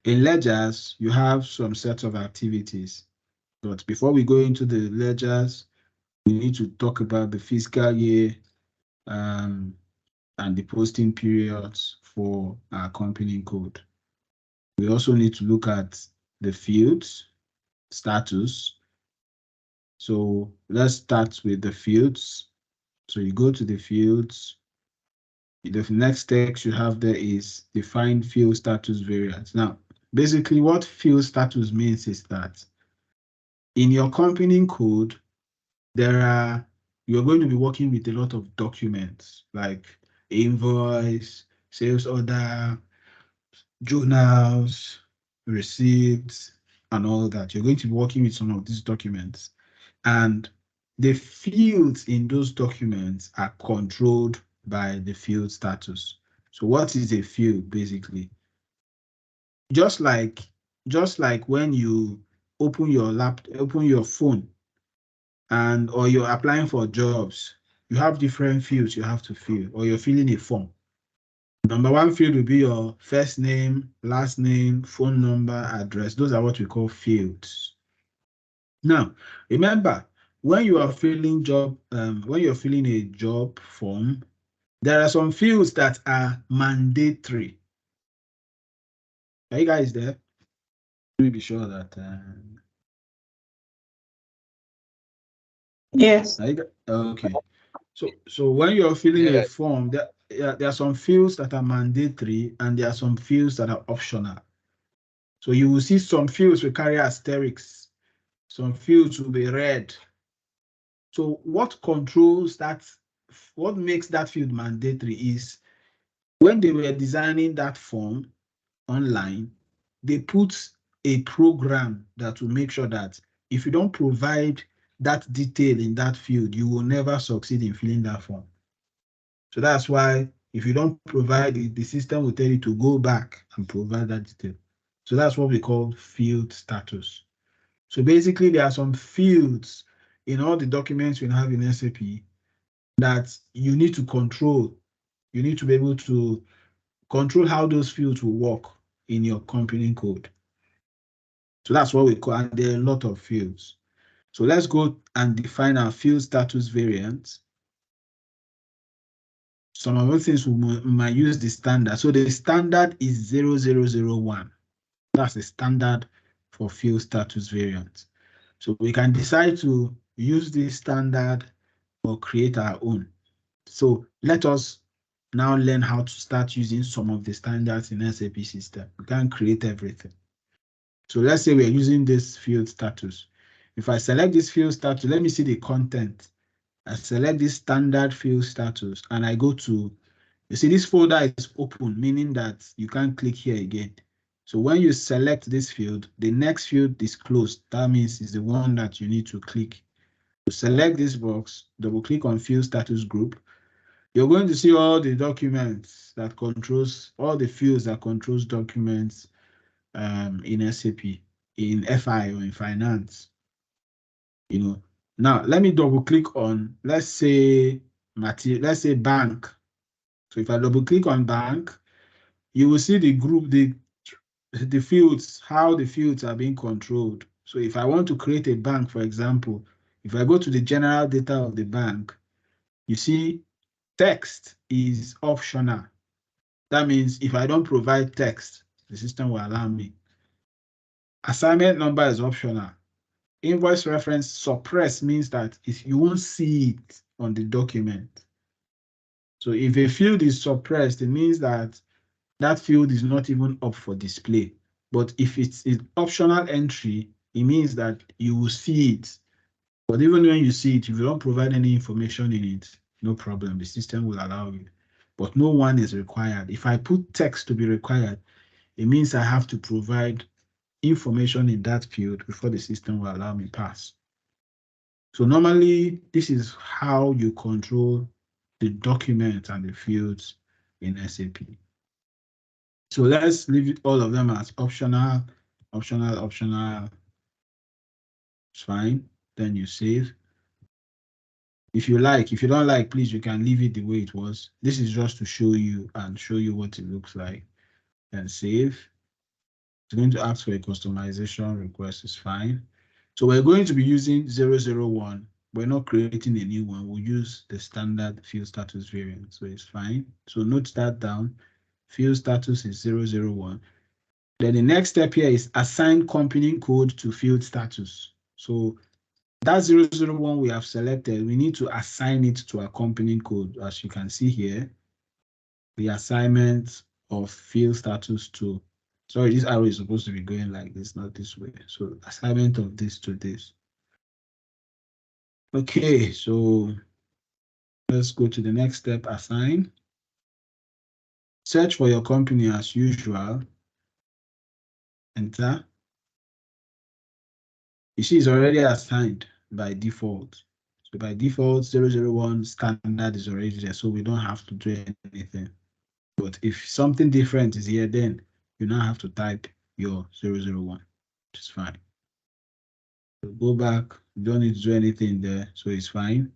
In ledgers, you have some sets of activities. But before we go into the ledgers, we need to talk about the fiscal year and the posting periods for our company code. We also need to look at the fields status. So let's start with the fields. So you go to the fields. The next text you have there is define field status variant. Now, basically what field status means is that in your company code, you're going to be working with a lot of documents like invoice, sales order, journals, receipts, and all that. You're going to be working with some of these documents. And the fields in those documents are controlled by the field status. So what is a field basically? Just like when you open your phone and or you're applying for jobs, you have different fields you have to fill, or you're filling a form. Number one field will be your first name, last name, phone number, address. Those are what we call fields. Now, remember, when you are when you're filling a job form, there are some fields that are mandatory. Are you guys there? Let me be sure that. Yes. Okay. So when you're filling a Yeah. form, there are some fields that are mandatory and there are some fields that are optional. So you will see some fields will carry asterisks, some fields will be red. So what controls that, what makes that field mandatory is when they were designing that form online, they put a program that will make sure that if you don't provide that detail in that field, you will never succeed in filling that form. So that's why if you don't provide it, the system will tell you to go back and provide that detail. So that's what we call field status. So basically, there are some fields in all the documents we have in SAP that you need to control. You need to be able to control how those fields will work in your company code. So that's what we call, and there are a lot of fields. So let's go and define our field status variant. Some of the things we might use the standard. So the standard is 0001. That's the standard for field status variant. So we can decide to use this standard or create our own. So let us now learn how to start using some of the standards in SAP system. We can create everything. So let's say we're using this field status. If I select this field status, let me see the content. I select this standard field status and I go to, you see this folder is open, meaning that you can't click here again. So when you select this field, the next field is closed. That means it's the one that you need to click. To select this box, double click on field status group. You're going to see all the documents that controls, all the fields that controls documents in SAP, in FI or in finance. Now let me double click on, let's say bank. So if I double click on bank, you will see the group, the fields, how the fields are being controlled. So if I want to create a bank, for example, if I go to the general data of the bank, you see text is optional. That means if I don't provide text, the system will allow me. Assignment number is optional. Invoice reference suppress means that if you won't see it on the document. So if a field is suppressed, it means that that field is not even up for display. But if it's an optional entry, it means that you will see it. But even when you see it, if you don't provide any information in it, no problem, the system will allow you. But no one is required. If I put text to be required, it means I have to provide information in that field before the system will allow me pass. So normally, this is how you control the documents and the fields in SAP. So let's leave it, all of them as optional, optional, optional. It's fine. Then you save. If you like, if you don't like, please, you can leave it the way it was. This is just to show you and show you what it looks like. Then save. It's going to ask for a customization request. It's fine. So we're going to be using 001 We're not creating a new one. We'll use the standard field status variant. So it's fine. So note that down. Field status is 001. Then the next step here is assign company code to field status. So that 001 we have selected, we need to assign it to a company code. As you can see here, the assignment of field status to, sorry, this arrow is supposed to be going like this, not this way. So assignment of this to this. Okay, so let's go to the next step, assign. Search for your company as usual. Enter. You see, it's already assigned by default. So by default, 001 standard is already there, so we don't have to do anything. But if something different is here, then you now have to type your 001, which is fine. So go back, you don't need to do anything there, so it's fine.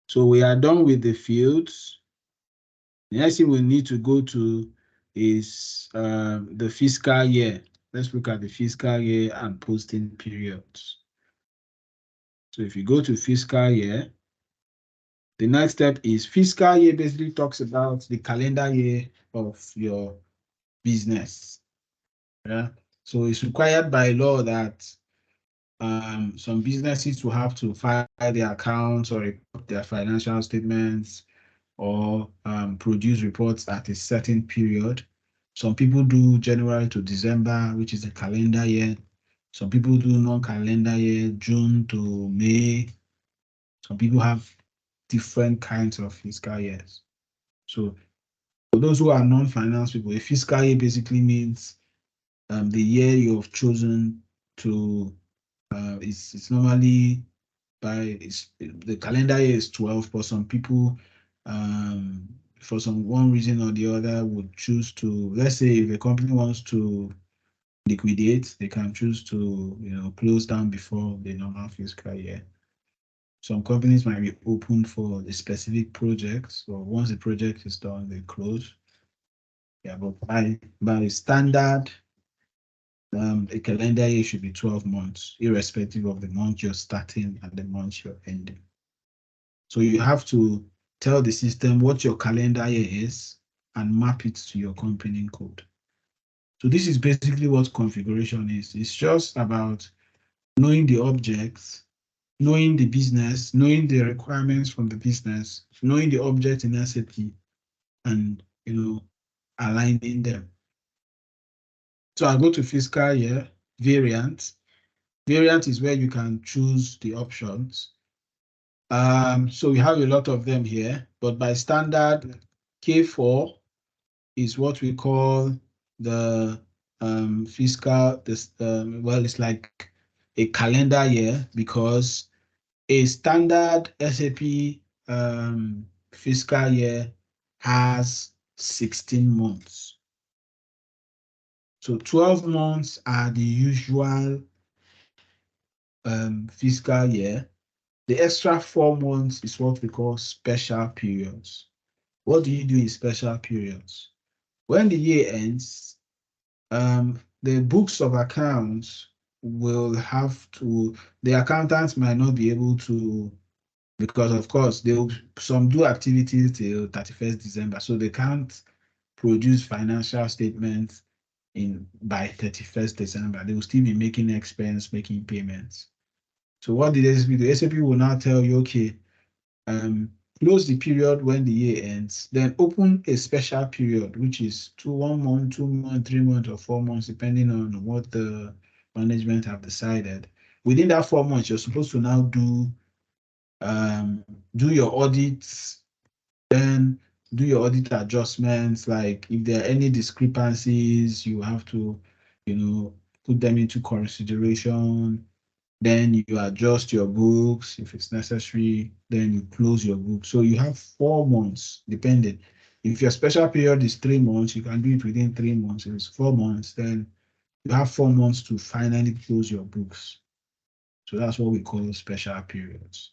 So we are done with the fields. The next thing we need to go to is the fiscal year. Let's look at the fiscal year and posting periods. So if you go to fiscal year, the next step is fiscal year basically talks about the calendar year of your business. Yeah. So it's required by law that some businesses will have to file their accounts or report their financial statements or produce reports at a certain period. Some people do January to December, which is a calendar year. Some people do non-calendar year, June to May. Some people have different kinds of fiscal years. So for those who are non-finance people, a fiscal year basically means the year you have chosen to, it's normally the calendar year is 12, but some people, for some one reason or the other, would choose to, let's say if a company wants to liquidate, they can choose to close down before the normal fiscal year. Some companies might be open for a specific project, so once the project is done, they close. Yeah, but by standard, a calendar year should be 12 months, irrespective of the month you're starting and the month you're ending. So you have to tell the system what your calendar year is and map it to your company code. So this is basically what configuration is. It's just about knowing the objects, knowing the business, knowing the requirements from the business, knowing the object in SAP, and aligning them. So I go to fiscal year, variant. Variant is where you can choose the options. So we have a lot of them here, but by standard, K4 is what we call the fiscal, well, it's like a calendar year, because a standard SAP fiscal year has 16 months. So 12 months are the usual fiscal year. The extra 4 months is what we call special periods. What do you do in special periods? When the year ends, the books of accounts will have to, the accountants might not be able to, because of course some do activities till 31st December, so they can't produce financial statements by 31st December. They will still be making expense, making payments. So what the SAP do? SAP will now tell you, okay, close the period when the year ends, then open a special period, which is 1 month, 2 months, 3 months, or 4 months, depending on what the management have decided. Within that 4 months, you're supposed to now do your audits, then do your audit adjustments. Like if there are any discrepancies, you have to, put them into consideration. Then you adjust your books if it's necessary, then you close your book. So you have 4 months, depending. If your special period is 3 months, you can do it within 3 months. If it's 4 months, then you have 4 months to finally close your books. So that's what we call special periods.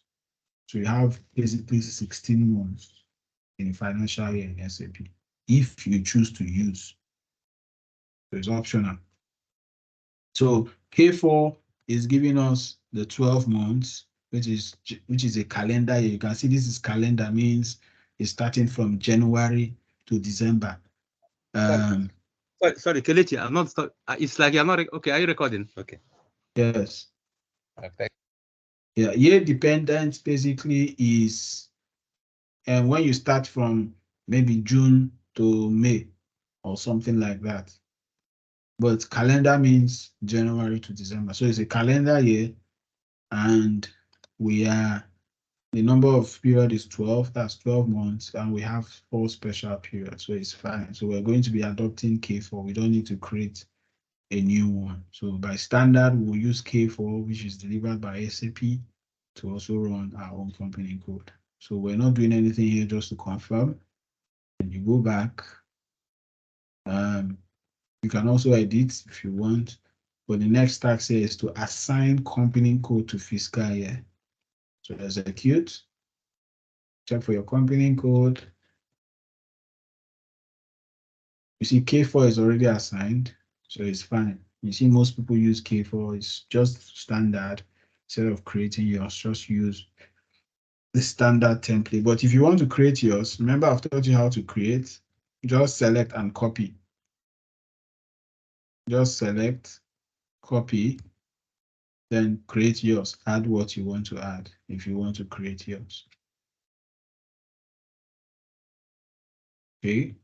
So you have basically 16 months in financial year in SAP, if you choose to use. So it's optional. So K4 is giving us the 12 months. which is a calendar year. You can see this is calendar, means it's starting from January to December. Sorry, Kelechi, I'm not. It's like you're not. Okay, are you recording? Okay. Yes. Okay. Yeah, year dependent basically is when you start from maybe June to May or something like that. But calendar means January to December. So it's a calendar year, and the number of period is 12. That's 12 months, and we have 4 special periods, so it's fine. So we're going to be adopting K4. We don't need to create a new one. So by standard, we'll use K4, which is delivered by SAP, to also run our own company code. So we're not doing anything here, just to confirm. And you go back. You can also edit if you want, but the next task here is to assign company code to fiscal year. So execute, check for your company code. You see K4 is already assigned, so it's fine. You see most people use K4, it's just standard. Instead of creating yours, just use the standard template. But if you want to create yours, remember I've taught you how to create. Just select and copy. Just select, copy, then create yours. Add what you want to add if you want to create yours. Okay.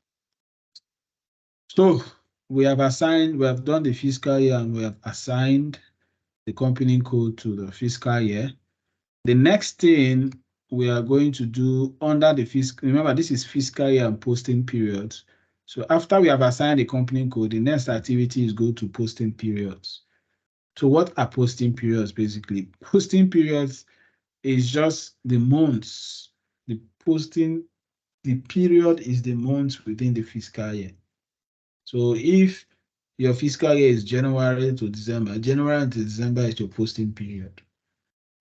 So we have done the fiscal year, and we have assigned the company code to the fiscal year. The next thing we are going to do under the fiscal, remember this is fiscal year and posting periods. So after we have assigned the company code, the next activity is go to posting periods. So what are posting periods basically? Posting periods is just the months. The period is the months within the fiscal year. So if your fiscal year is January to December, January to December is your posting period.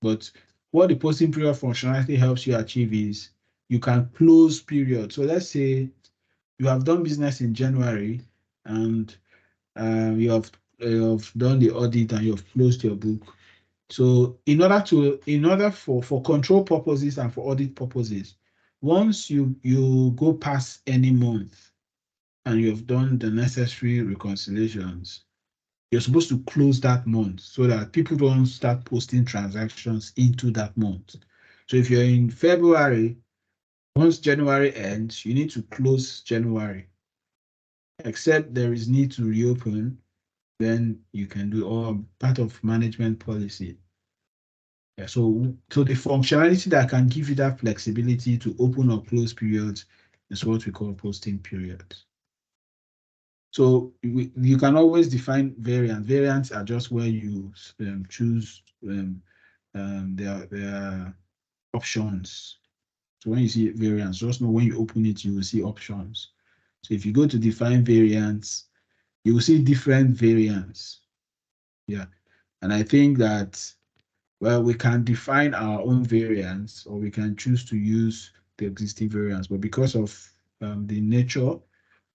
But what the posting period functionality helps you achieve is you can close period. So let's say you have done business in January, and you have done the audit and you have closed your book. So in order for control purposes and for audit purposes, once you go past any month and you have done the necessary reconciliations, you're supposed to close that month so that people don't start posting transactions into that month. So if you're in February, once January ends, you need to close January. Except there is need to reopen, then you can do all part of management policy. Yeah, so the functionality that can give you that flexibility to open or close periods is what we call posting periods. So you can always define variants. Variants are just where you choose their options. So when you see variants, just know when you open it, you will see options. So if you go to define variants, you will see different variants. Yeah, and I think that, well, we can define our own variants, or we can choose to use the existing variants. But because of the nature,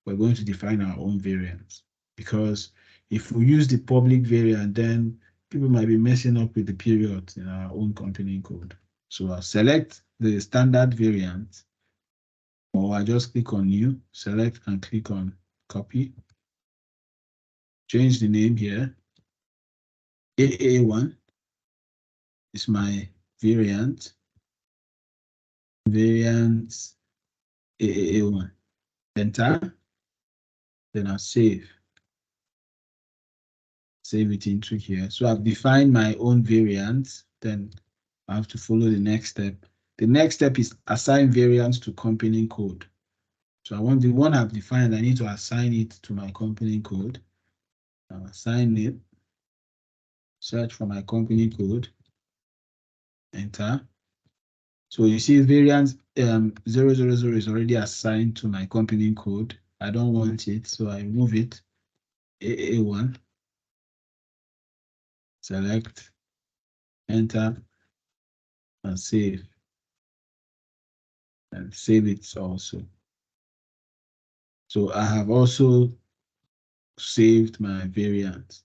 we're going to define our own variants. Because if we use the public variant, then people might be messing up with the periods in our own company code. So I'll select the standard variant, or I just click on new, select and click on copy. Change the name here. AA1 is my variant. Variant AA1. Enter. Then I'll save. Save it into here. So I've defined my own variant. Then I have to follow the next step. The next step is assign variants to company code. So I want the one I've defined, I need to assign it to my company code. I'll assign it. Search for my company code. Enter. So you see variant 000 is already assigned to my company code. I don't want it, so I remove it. AA1. Select, enter, and save. And save it also. So I have also saved my variant.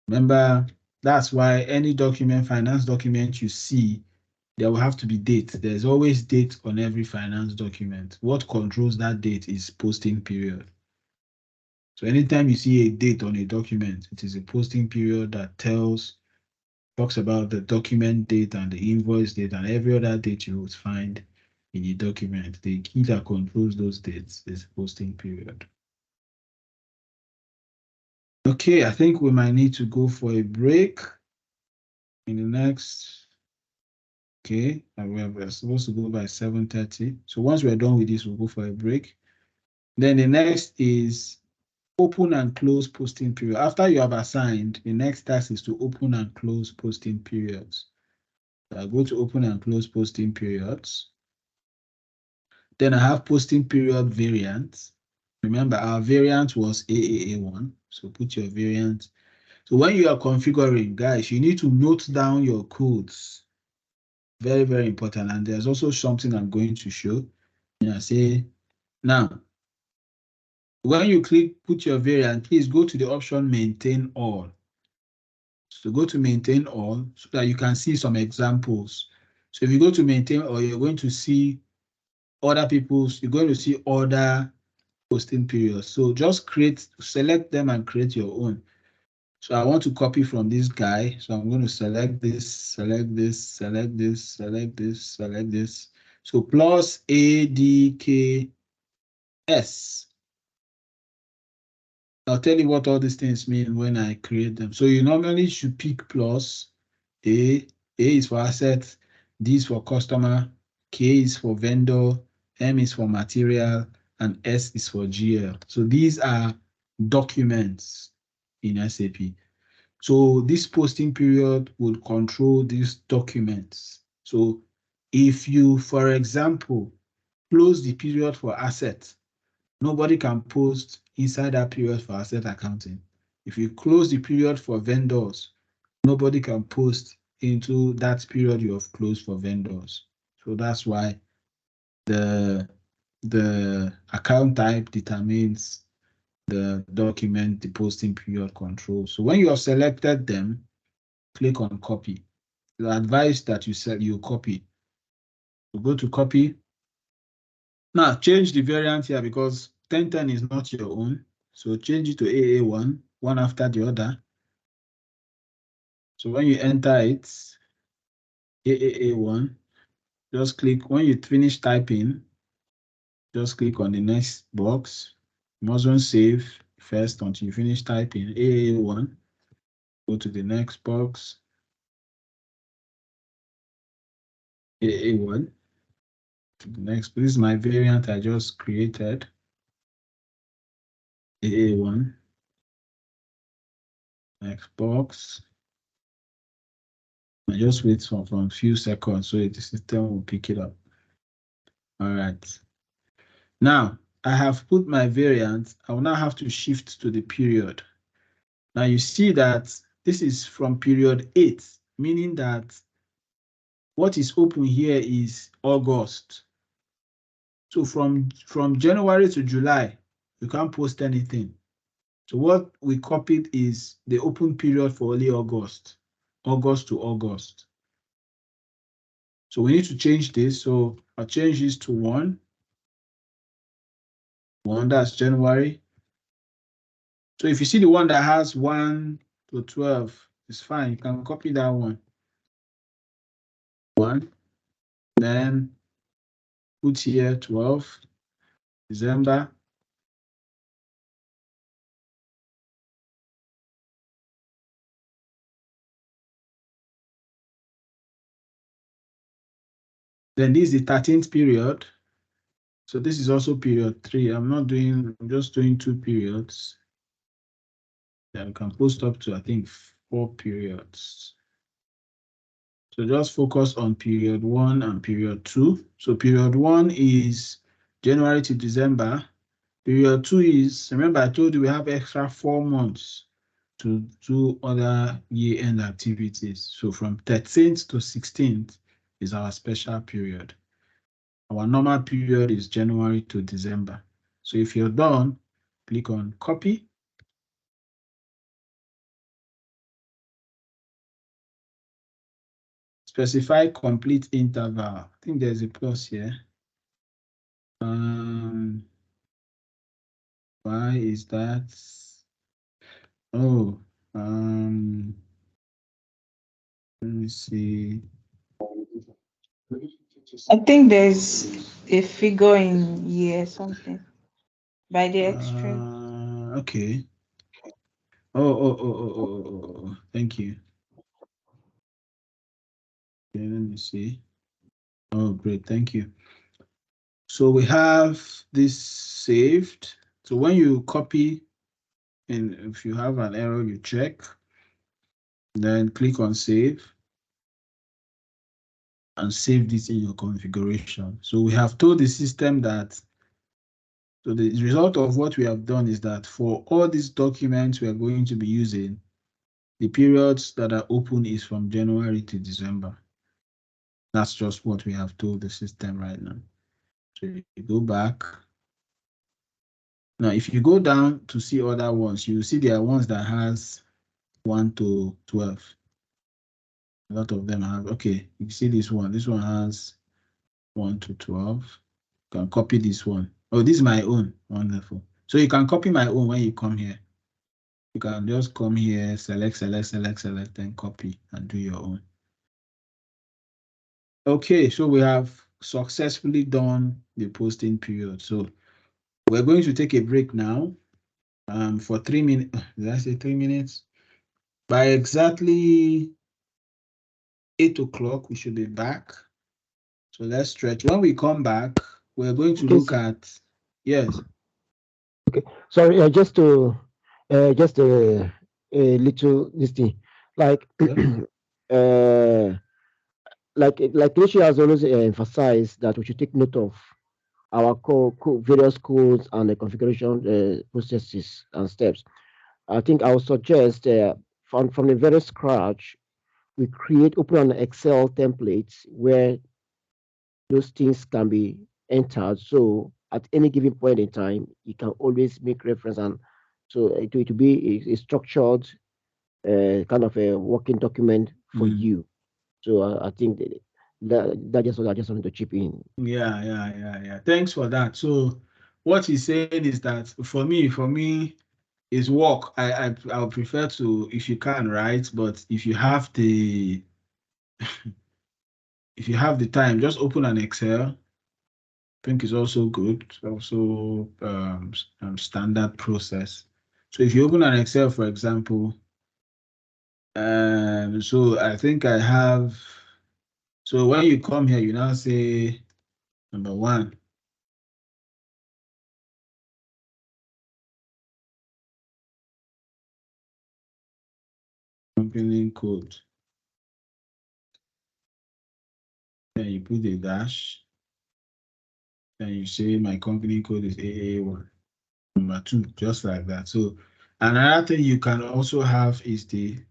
Remember, That's why any document, finance document you see, there will have to be date. There's always date on every finance document. What controls that date is posting period. So anytime you see a date on a document, it is a posting period that talks about the document date and the invoice date and every other date you would find in the document. The key that controls those dates is posting period. Okay, I think we might need to go for a break in the next. Okay, and we're supposed to go by 7:30. So once we're done with this, we'll go for a break. Then the next is open and close posting period. After you have assigned, the next task is to open and close posting periods. So I go to open and close posting periods. Then I have posting period variant. Remember, our variant was AAA1. So put your variant. So when you are configuring, guys, you need to note down your codes. Very, very important. And there's also something I'm going to show. And I say, now, when you click put your variant, please go to the option maintain all. So go to maintain all so that you can see some examples. So if you go to maintain all, you're going to see other people's, you're going to see other posting periods. So just select them and create your own. So I want to copy from this guy. So I'm going to select this, select this, select this, select this, select this. So plus ADKS. I'll tell you what all these things mean when I create them. So you normally should pick plus A. A is for asset, D is for customer, K is for vendor, M is for material, and S is for GL. So these are documents in SAP. So this posting period will control these documents. So if you, for example, close the period for asset, nobody can post inside that period for asset accounting. If you close the period for vendors, nobody can post into that period you have closed for vendors. So that's why the account type determines the document, the posting period control. So when you have selected them, click on copy. The advice that you copy. So go to copy. Now change the variant here because 1010 is not your own. So change it to AA1, one after the other. So when you enter it, AAA1, just click. When you finish typing, just click on the next box. You mustn't save first until you finish typing AAA1. Go to the next box, AA1. To the next, this is my variant I just created. AA1. Next box. I just wait for a few seconds so the system will pick it up. All right. Now I have put my variant. I will now have to shift to the period. Now you see that this is from period 8, meaning that what is open here is August. So from January to July, you can't post anything. So what we copied is the open period for only August to August. So we need to change this. So I'll change this to 1. 1, that's January. So if you see the one that has 1 to 12, it's fine. You can copy that one. 1. Then put here 12, December. Then this is the 13th period. So this is also period 3. I'm just doing 2 periods. Then we can post up to, I think, 4 periods. So just focus on period 1 and period 2. So period 1 is January to December. Period 2 is, remember I told you we have extra 4 months to do other year-end activities. So from 13th to 16th is our special period. Our normal period is January to December. So if you're done, click on copy. specify complete interval. I think there's a plus here. Why is that? Oh, let me see. I think there's a figure in here, something by the extreme. Okay. Oh. Thank you. Okay, let me see. Oh, great. Thank you. So we have this saved. So when you copy, and if you have an error, you check, then click on save and save this in your configuration. So we have told the system that, so the result of what we have done is that for all these documents we are going to be using, the periods that are open is from January to December. That's just what we have told the system right now. So you go back. Now, if you go down to see other ones, you see there are ones that has 1 to 12. A lot of them have, okay, you see this one. This one has 1 to 12. You can copy this one. Oh, this is my own. Wonderful. So you can copy my own when you come here. You can just come here, select, and copy and do your own. Okay, so we have successfully done the posting period. So we're going to take a break now for 3 minutes. Did I say 3 minutes? By exactly 8 o'clock, we should be back. So let's stretch. When we come back, we're going to look at, yes. Okay, sorry, just a little this thing, like like Rishi has always emphasized that we should take note of our various codes and the configuration processes and steps. I think I would suggest from the very scratch, we open an Excel templates where those things can be entered. So at any given point in time, you can always make reference, and so it will be a structured kind of a working document for you. So I think that just what I just wanted to chip in. Yeah. Thanks for that. So what he's saying is that for me is work. I would prefer to, if you can, write, but if you have the time, just open an Excel. I think it's also good. It's also standard process. So if you open an Excel, for example, so I think I have. So when you come here, you now say number 1. Company code. Then you put a dash. Then you say my company code is AA1. Number 2, just like that. So another thing you can also have is the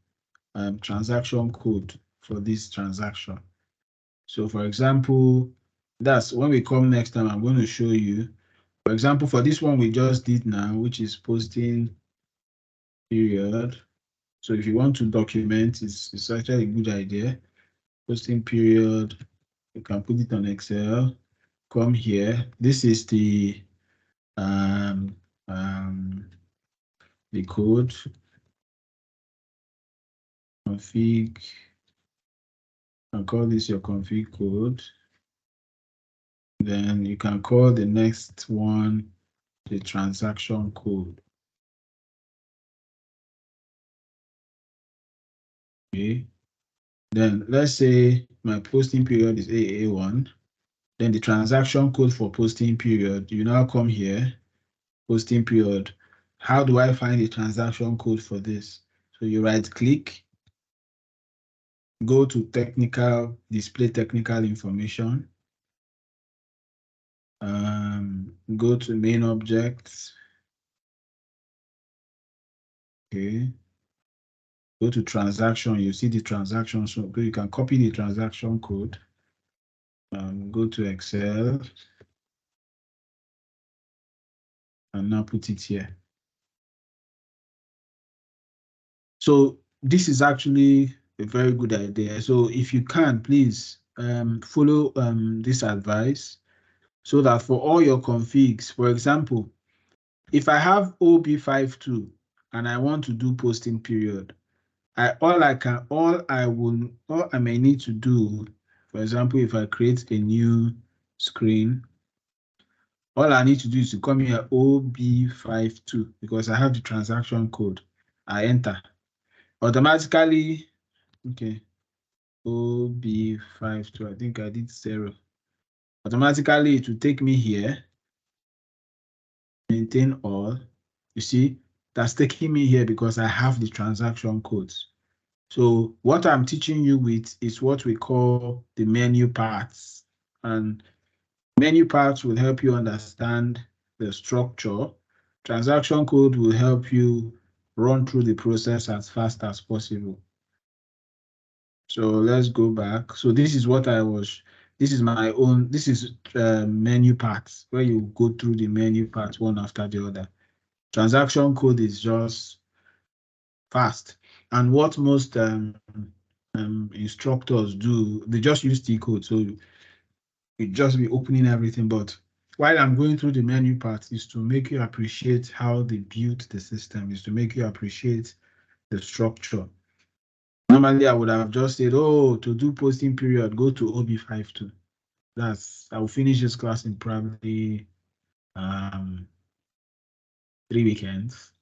transaction code for this transaction. So for example, that's when we come next time, I'm going to show you. For example, for this one we just did now, which is posting period. So if you want to document, it's actually a good idea. Posting period, you can put it on Excel. Come here. This is the code. Config. I'll call this your config code. Then you can call the next one the transaction code. Okay. Then let's say my posting period is AA1. Then the transaction code for posting period, you now come here, posting period. How do I find the transaction code for this? So you right click, go to technical, display technical information, go to main objects. Okay. Go to transaction, you see the transaction. So you can copy the transaction code. Go to Excel and now put it here. So this is actually a very good idea. So if you can, please follow this advice so that for all your configs, for example, if I have OB52 and I want to do posting period, all I may need to do, for example, if I create a new screen, all I need to do is to come here OB52 because I have the transaction code. I enter automatically. Okay, OB52. I think I did 0. Automatically, it will take me here. Maintain all. You see, that's taking me here because I have the transaction codes. So what I'm teaching you with is what we call the menu parts. And menu parts will help you understand the structure. Transaction code will help you run through the process as fast as possible. So let's go back. So this is what this is my own, this is menu parts where you go through the menu parts one after the other. Transaction code is just fast. And what most instructors do, they just use T code. So you just be opening everything. But while I'm going through the menu part is to make you appreciate how they built the system, is to make you appreciate the structure. Normally, I would have just said, oh, to do posting period, go to OB52. I will finish this class in probably 3 weekends.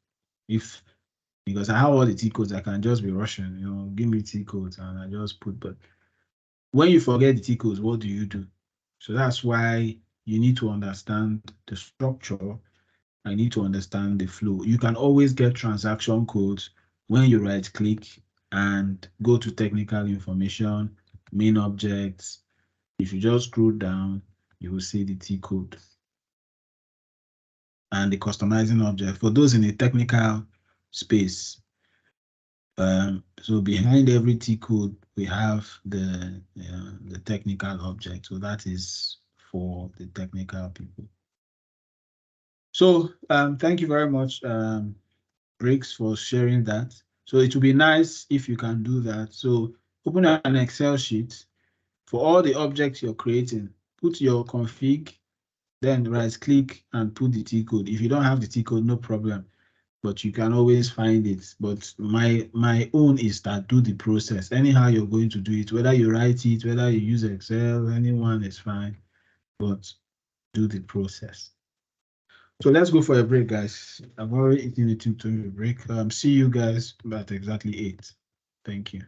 Because I have all the T codes, I can just be rushing, give me T codes and I just put, but when you forget the T codes, what do you do? So that's why you need to understand the structure. I need to understand the flow. You can always get transaction codes when you right click and go to technical information, main objects. If you just scroll down, you will see the T code and the customizing object. For those in a technical space, so behind every T code, we have the technical object. So that is for the technical people. So thank you very much, Briggs, for sharing that. So it would be nice if you can do that. So open an Excel sheet for all the objects you're creating. Put your config, then right click and put the T code. If you don't have the T code, no problem, but you can always find it. But my own is that do the process. Anyhow you're going to do it, whether you write it, whether you use Excel, anyone is fine, but do the process. So let's go for a break, guys. I've already eaten a 2 break. See you guys at exactly 8. Thank you.